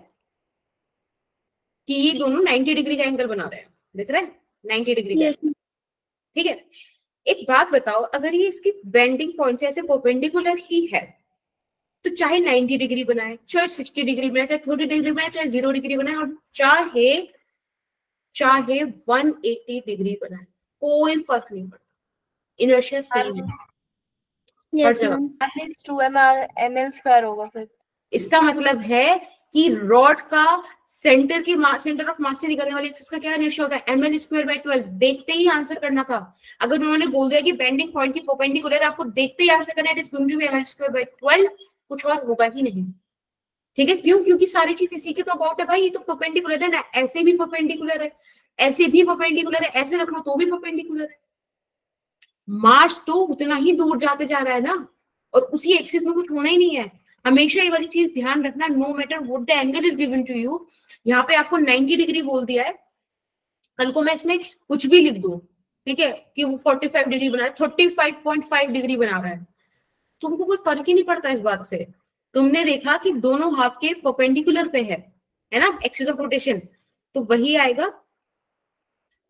कि ये दोनों 90 डिग्री का एंगल बना रहे हैं। दिख रहा है 90 डिग्री का, ठीक है? एक बात बताओ, अगर ये इसकी बेंडिंग पॉइंट से ऐसे परपेंडिकुलर ही है, तो चाहे 90 डिग्री बनाए, चाहे 60 डिग्री बनाए, चाहे 30 डिग्री बनाए, चाहे 0 डिग्री बनाए, और चाहे 180 डिग्री बनाए, कोई फर्क नहीं पड़ता, इनर्शिया सेम है हर जगह। It's 2ml square होगा फिर। इसका मतलब है कि रॉड का सेंटर ऑफ मास से निकलने वाली एक्सिस का क्या इनर्शिया होता है, ml स्क्वायर बाय 12। देखते ही आंसर करना था। अगर उन्होंने बोल दिया कि बेंडिंग पॉइंट की परपेंडिकुलर, आपको देखते ही आंसर करना है, it is going to be ml square by 12, कुछ और होगा ही नहीं, ठीक है? क्यों? क्योंकि सारी चीज इसी के तो अबाउट है भाई। ये तो परपेंडिकुलर है ना, ऐसे भी परपेंडिकुलर है, ऐसे भी परपेंडिकुलर है, ऐसे रख लो तो भी परपेंडिकुलर है। मास तो उतना ही दूर जाते जा रहा है ना, और उसी एक्सिस में कुछ होना ही नहीं है। हमेशा ये वाली चीज ध्यान रखना, no matter what the angle is given to you. यहाँ पे आपको 90 डिग्री बोल दिया है, कल को मैं इसमें कुछ भी लिख दूं, ठीक है, कि वो 45 डिग्री बना है, 35.5 डिग्री बना रहा है, तुमको कोई फर्क ही नहीं पड़ता इस बात से। तुमने देखा कि दोनों हाफ के परपेंडिकुलर पे है ना, एक्सिस ऑफ रोटेशन, तो वही आएगा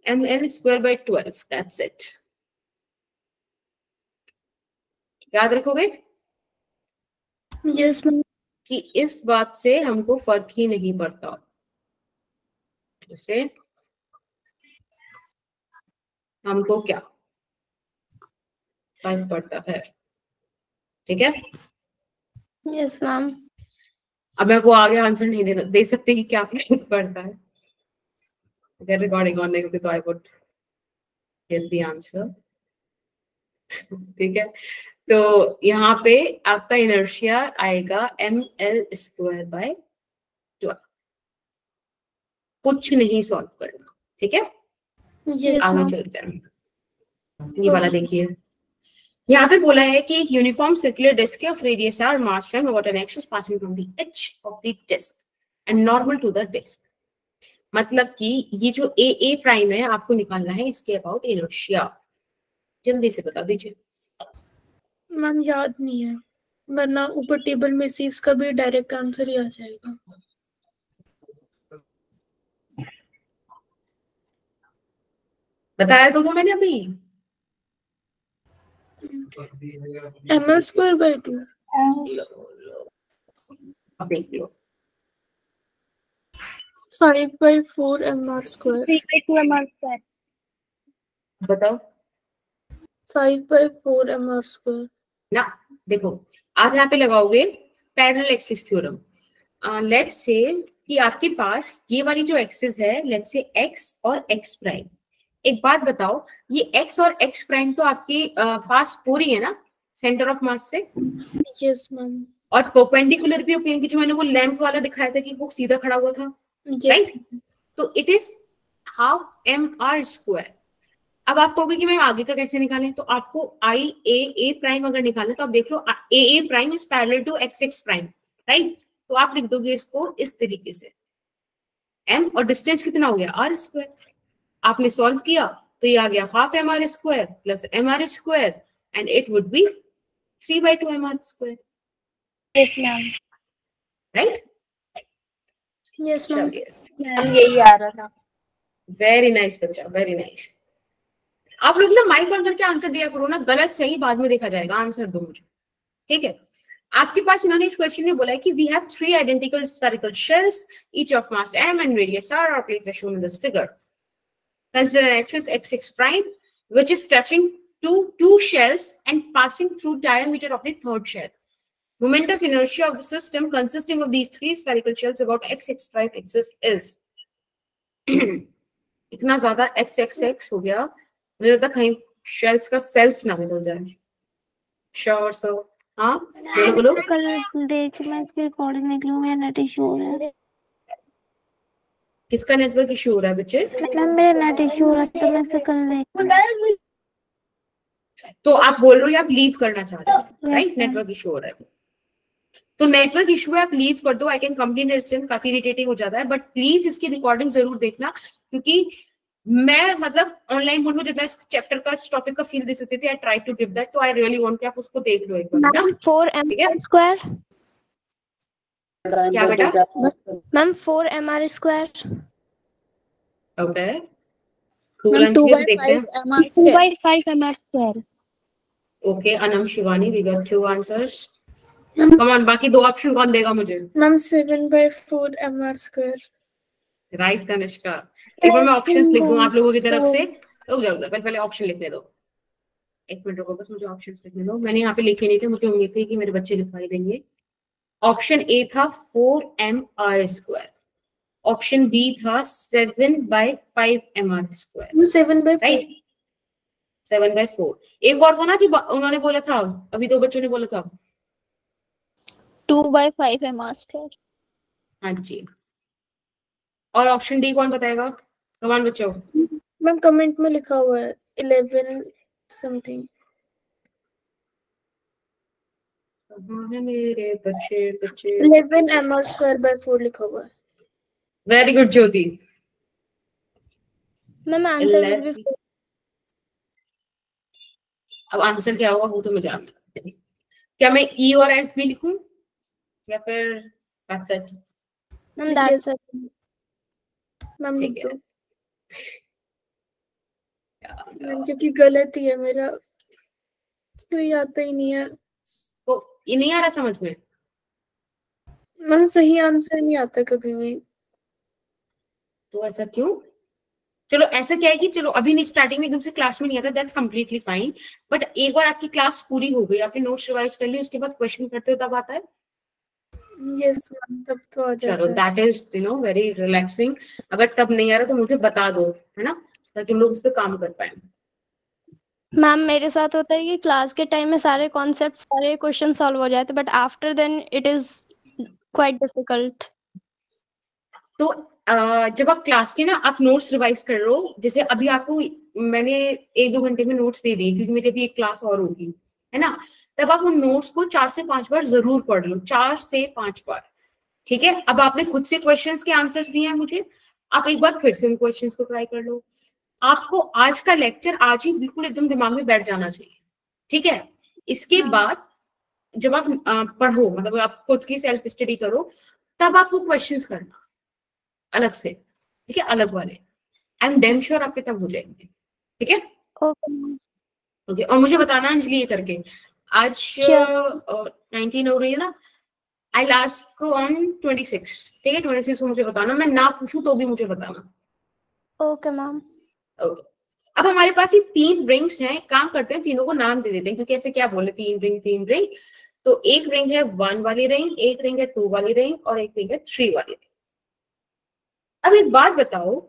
ml square by 12, that's it. याद रखोगे यस मैम। कि इस बात से हमको फर्क ही नहीं पड़ता, जैसे हमको क्या फर्क पड़ता है, ठीक है? Yes ma'am. अब मैं वो आगे आंसर नहीं दे सकती कि क्या फर्क पड़ता है। अगर रिकॉर्डिंग ऑन नहीं होती तो I would give the answer, ठीक है? तो यहाँ पे आपका इनर्शिया आएगा ml स्क्वायर बाय 12, कुछ नहीं सॉल्व करना, ठीक है? यस आगे मैम। चलते हैं। ये वाला देखिए, यहाँ पे बोला है कि एक uniform circular disc of radius R mass time about an axis passing from the edge of the disc and normal to the disc. मतलब कि ये जो ए प्राइम है, आपको निकालना है इसके अबाउट इनर्शिया। जल्दी से बता दीजिए। मैम याद नहीं है, वरना ऊपर टेबल में से इसका भी डायरेक्ट आंसर ही आ जाएगा। बताया तो मैंने अभी, ml स्क्वायर बाय 2। अब देख लो। 5/4 mr स्क्वायर। 3/2 ml square। बताओ 5/4 mr स्क्वायर ना। देखो, आप यहाँ पे लगाओगे parallel axis theorem. Let's say कि आपके पास ये वाली जो एक्सिस है, लेट्स से x और x प्राइम। एक बात बताओ, ये x और x प्राइम तो आपके पास पूरी है ना, सेंटर ऑफ मास से, यस मैम, और परपेंडिकुलर भी प्लेन की, जो मैंने वो लैंप वाला दिखाया था कि वो सीधा खड़ा हुआ था, यस राइट? तो it is half mr square. अब आप कहोगे कि मैम आगे का कैसे निकालें, तो आपको आई ए प्राइम अगर निकालें तो आप देख लो A prime is parallel to X X prime, right? तो आप लिख दोगे इसको इस तरीके से, m और डिस्टेंस कितना हो गया r स्क्वायर। आपने सॉल्व किया तो ये आ गया half mr square plus mr square and it would be 3/2 mr square, yes ma'am, right? Yes ma'am, ma'am यही आ रहा था। वेरी नाइस बच्चा, वेरी नाइस। आप लोग ना माइक ऑन करके आंसर दिया करो ना, गलत सही बाद में देखा जाएगा, आंसर दो मुझे, ठीक है? आपके पास इन्होंने इस क्वेश्चन में बोला है कि we have 3 identical spherical shells each of mass m and radius r are placed as shown in this figure. Consider an axis x prime which is touching two shells and passing through diameter of the third shell. Moment of inertia of the system consisting of these 3 spherical shells about x prime axis is इतना ज्यादा x हो गया, मुझे लगता कहीं shells का sales ना निकल जाए। श्योर सो, हाँ बोलो बोलो। कल देख मैं इसकी रिकॉर्डिंग निकलूं, मेरा नेट इशू हो रहा है। किसका नेटवर्क इशू हो रहा है बच्चे? मैम मेरा नेट इशू हो रहा है, तो मैं इसे कल देख। तो आप बोल रहे हो आप लीव करना चाह रहे हो, राइट? Yes, नेटवर्क इशू हो रहा है तो नेटवर्क इशू है, आप लीव कर दो। आई कैन कंप्लीट अंडरस्टैंड, काफी इरिटेटिंग हो जाता है, बट प्लीज इसकी रिकॉर्डिंग जरूर देखना, क्योंकि मैं मतलब ऑनलाइन मोड में जितना इस चैप्टर का, इस टॉपिक का फील दे सकती थी, I try to give that, तो आई रियली वांट कि आप उसको देख लो एक बार ना। 4mr स्क्वायर क्या बेटा? Ma'am 4mr square okay, ma'am 2/5mr square. Okay, Anam Shivani, we got 2 answers. Come on, बाकी 2 ऑप्शन कौन देगा मुझे? Ma'am 7/4 mr square. Right Tanishka, एक बार मैं ऑप्शंस लिख दूं आप लोगों की तरफ से। रुक जाओ, पहले ऑप्शन लिखने दो, एक मिनट रुको, बस मुझे ऑप्शंस लिखने दो। मैंने यहाँ पे लिखे नहीं थे, मुझे उम्मीद थी कि मेरे बच्चे लिखवाई देंगे। ऑप्शन ए था 4mr स्क्वायर, ऑप्शन बी था 7/5mr स्क्वायर, 7/4 राइट? 7/4। एक और था ना जो उन्होंने बोला था, अभी 2 बच्चों ने बोला था। 2/5mr square. हाँ जी, और ऑप्शन डी कौन बताएगा? कमान बच्चों। मैम कमेंट में लिखा हुआ है 11 समथिंग। कहाँ है मेरे बच्चे? 11mr स्क्वायर/4 लिखा हुआ है। Very good Jyoti. Ma'am answer will be अब आंसर क्या होगा वो तो मुझे जानना है। क्या मैं ई और एफ भी लिखूं या फिर that's it? Ma'am that's ma'am ठीक लिख है। दो मैम, क्योंकि गलत ही है मेरा, सही आता ही नहीं है। तो ये नहीं आ रहा समझ में? मैम सही आंसर नहीं आता कभी भी। तो ऐसा क्यों? चलो ऐसा क्या है कि चलो अभी नहीं, स्टार्टिंग में एकदम से क्लास में नहीं आता, दैट्स कंप्लीटली फाइन, बट एक बार आपकी क्लास पूरी हो गई, आपने नोट्स रिवाइज कर ली, उसके बाद क्वेश्चन करते हो तब आता है। यस मैम, तब तो आ चलो जाता है। That is very relaxing. अगर तब नहीं आ रहा तो मुझे बता दो, है ना, ताकि हम लोग उस पर काम कर पाए। मैम मेरे साथ होता है कि क्लास के टाइम में सारे कॉन्सेप्ट, सारे क्वेश्चन सॉल्व हो जाते, but after then it is quite difficult. तो जब आप क्लास के ना आप नोट्स रिवाइज कर रहे हो, जैसे अभी आपको मैंने 1-2 घंटे में नोट्स दे दिए, क्योंकि मेरी अभी एक क्लास और होगी, है ना, तब आप उन नोट्स को 4 से 5 बार जरूर पढ़ लो, 4 से 5 बार, ठीक है? अब आपने खुद से क्वेश्चंस के आंसर्स दिए हैं मुझे, आप एक बार फिर से उन क्वेश्चंस को ट्राई कर लो। आपको आज का लेक्चर आज ही बिल्कुल एकदम दिमाग में बैठ जाना चाहिए, ठीक है? इसके बाद जब आप पढ़ो, मतलब आप खुद की सेल्फ स्टडी करो, तब आप वो क्वेश्चंस करना अलग से, ठीक है, अलग वाले। आई एम डैम श्योर आपके तब हो जाएंगे, ठीक है? ओके, और मुझे बताना अंजलि ये करके, आज 19 हो रही है ना, आई लास्ट को ऑन 26, ठीक है? 26 को मुझे बताना, मैं ना पूछूं तो भी मुझे बताना। Okay ma'am. ओके, अब हमारे पास ये 3 रिंग्स हैं, काम करते हैं तीनों को नाम दे देते हैं, क्योंकि ऐसे क्या बोले 3 रिंग। तो एक रिंग है 1 वाली रिंग, एक रिंग है 2 वाली रिंग, और एक रिंग है 3 वाली रिंग। अब एक बात बताओ,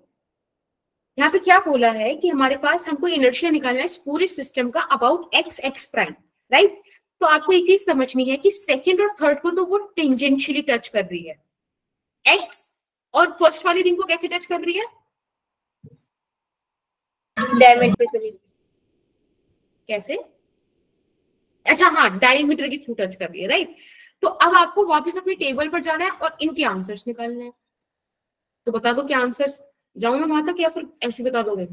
यहाँ पे क्या बोला है कि हमारे पास हमको इनर्शिया निकालना है इस पूरे सिस्टम का अबाउट एक्स प्राइम, राइट। तो आपको एक चीज समझनी है कि सेकंड और थर्ड को तो वो टेंजेंशियली टच कर रही है, एक्स और फर्स्ट वाली रिंग को कैसे टच कर रही है? डायमेट्रिकली। कैसे? अच्छा हाँ, डायमीटर के थ्रू टच कर रही है, राइट। तो अब आपको वापस अपने टेबल पर जाना है और इनके आंसर्स निकालने हैं। तो बता दो क्या आंसर्स, जाऊं मैं वहां तक या फिर ऐसे बता दोगे?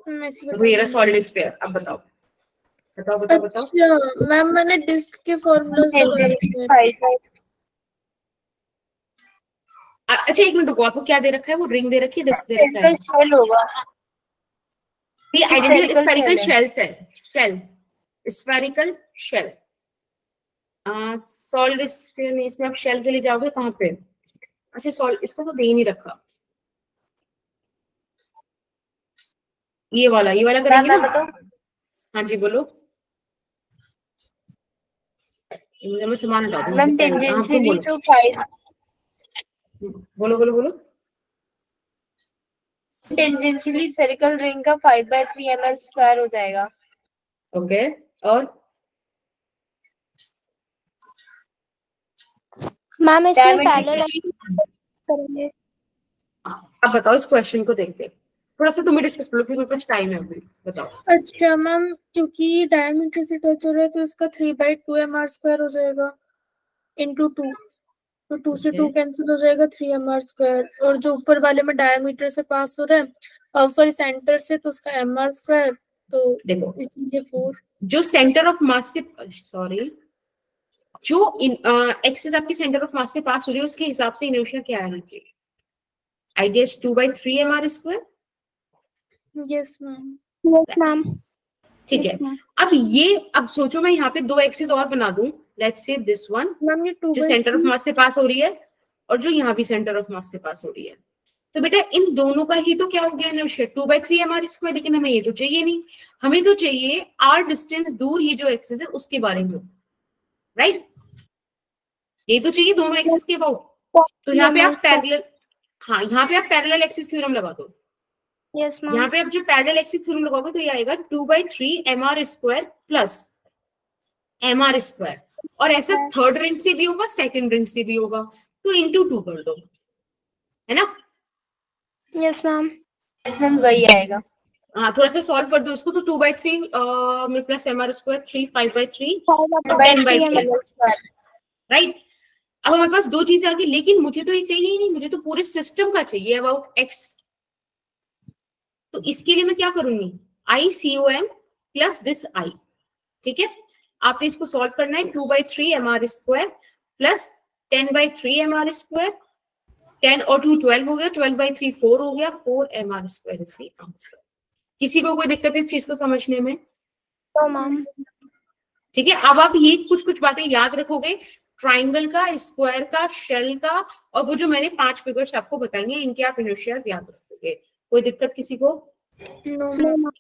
मेरा सॉलिड स्फीयर, अब बताओ बताओ बताओ बताओ। अच्छा मैम मैंने डिस्क के फॉर्मूलाज लगा रखे हैं। अच्छा एक मिनट रुको, आपको क्या दे रखा है? वो रिंग दे रखी है, डिस्क दे रखा है? शेल होगा, ये आइडेंटिकल स्फेरिकल shell है। शेल्स है, shell, spherical shell. Solid sphere नहीं, इसमें आप शेल के लिए जाओगे कहाँ पे? अच्छा सॉलिड, इसको तो दे ही नहीं रखा, ये वाला करेंगे ना? हाँ जी बोलो, मैं सामान हटा दूँ। मैम टेंजेंशियली तो 5, बोलो बोलो बोलो। टेंजेंशियली स्फेरिकल रिंग का 5/3 ml² हो जाएगा। ओके, और मैम इसमें Diameter पैरेलल करेंगे। अब बताओ इस क्वेश्चन को देखते, थोड़ा सा तुम्हें डिस्कस करो क्योंकि मेरे पास टाइम है अभी, बताओ। अच्छा मैम क्योंकि डायमीटर से टच हो रहा है तो इसका 3/2 mr² हो जाएगा इंटू 2, तो 2 से 2 कैंसिल हो जाएगा, 3 mr²। और जो ऊपर वाले में डायमीटर से पास हो रहा है, सॉरी सेंटर से, तो उसका mr², तो देखो इसीलिए 4। जो सेंटर ऑफ मास से, सॉरी जो एक्सिस आपकी सेंटर ऑफ मास से पास हो रही है उसके हिसाब से इनर्शिया क्या आना चाहिए? I guess 2/3 mr²। Yes ma'am. Yes ma'am. ठीक है, अब ये, अब सोचो मैं यहाँ पे दो एक्सिस और बना दूं, let's say this one ma'am ये 2 जो सेंटर ऑफ मास से पास हो रही है और जो यहाँ भी सेंटर ऑफ मास से पास हो रही है। तो बेटा इन दोनों का ही तो क्या हो गया इनर्शिया, 2/3 mr²। लेकिन हमें ये तो चाहिए नहीं, हमें तो चाहिए आर डिस्टेंस दूर ये जो एक्सिस है उसके बारे में, राइट? ये तो चाहिए दोनों एक्सिस के अबाउट। तो यहाँ पे आप पैरेलल, हाँ यहाँ पे आप पैरेलल एक्सिस थ्योरम लगा दो। Yes ma'am. यहाँ पे आप जो पैरेलल एक्सिस थ्योरम लगाओगे तो ये आएगा 2/3 mr² प्लस mr²। और ऐसा थर्ड रिंग से भी होगा, सेकंड रिंग से भी होगा, तो इंटू 2 कर दो, है ना? Yes ma'am. इसमें वही आएगा। हाँ थोड़ा सा सॉल्व कर दो उसको, तो 2/3 में प्लस mr², 3 5/3 10/3, राइट? अब हमारे पास दो चीजें आ गई, लेकिन मुझे तो ये चाहिए ही नहीं, मुझे तो पूरे सिस्टम का चाहिए अबाउट एक्स। तो इसके लिए मैं क्या करूंगी, ICOM प्लस दिस I, ठीक है? आपने इसको सॉल्व करना है, 2/3 mr² प्लस 10/3 mr², 10 और 2 12 हो गया, 12/3 4 हो गया, 4 mr² इज आंसर। किसी को कोई दिक्कत है इस चीज को समझने में? तो मैम ठीक है, अब आप ये कुछ कुछ बातें याद रखोगे, ट्राइंगल का, स्क्वायर का, शेल का, और वो जो मैंने 5 फिगर्स आपको बताई हैं इनके आप इनर्शियाज याद रखोगे। कोई दिक्कत किसी को? नो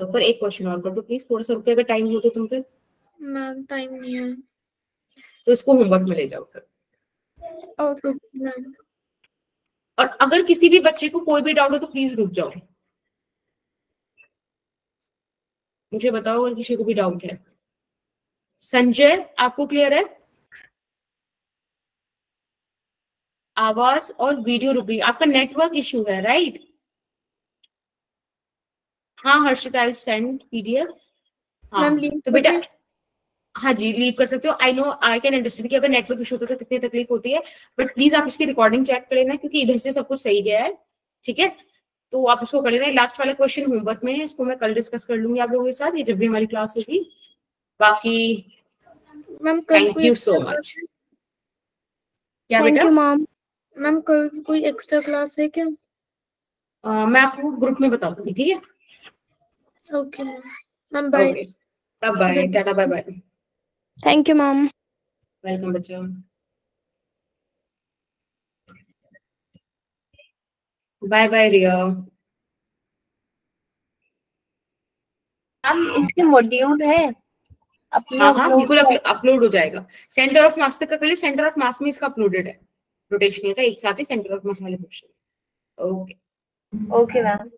तो फिर एक क्वेश्चन और कर दो प्लीज, थोड़ा सा रुके, अगर टाइम हो तो तुम फिर। मैम टाइम नहीं है। तो इसको होमवर्क में ले जाओ फिर। Okay ma'am. और अगर किसी भी बच्चे को कोई भी डाउट हो तो प्लीज रुक जाओ, मुझे बताओ अगर किसी को भी डाउट है। संजय आपको क्लियर है? आवाज और वीडियो रुक गई, आपका नेटवर्क इशू है, राइट? हाँ हर्षिता, आई सेंड PDF। हाँ तो बेटा, हाँ जी लीव कर सकते हो। I know, I can understand कि अगर नेटवर्क इशू होता है तो कितनी तकलीफ होती है, बट प्लीज आप इसकी रिकॉर्डिंग चेक कर लेना क्योंकि इधर से सब कुछ सही गया है, ठीक है? तो आप इसको कर लेना। लास्ट वाला क्वेश्चन होमवर्क में है, इसको मैं कल डिस्कस कर लूंगी आप लोगों के साथ, ये जब भी हमारी क्लास होगी। बाकी ma'am thank you so much. क्या थैंक बेटा? You ma'am. मैम कल कोई एक्स्ट्रा क्लास है क्या? मैं आपको ग्रुप में बता दूंगी, ठीक है? Okay ma'am bye. Okay, bye, tata, bye bye. Thank you ma'am. Welcome बच्चों, बाय बाय रिया। मैम इसके मॉड्यूल है अपने? हाँ हाँ बिल्कुल अपलोड हो जाएगा। सेंटर ऑफ मास तक का कर लिया, सेंटर ऑफ मास में इसका अपलोडेड है, रोटेशनल का एक साथ ही सेंटर ऑफ मास वाले क्वेश्चन। Okay okay ma'am.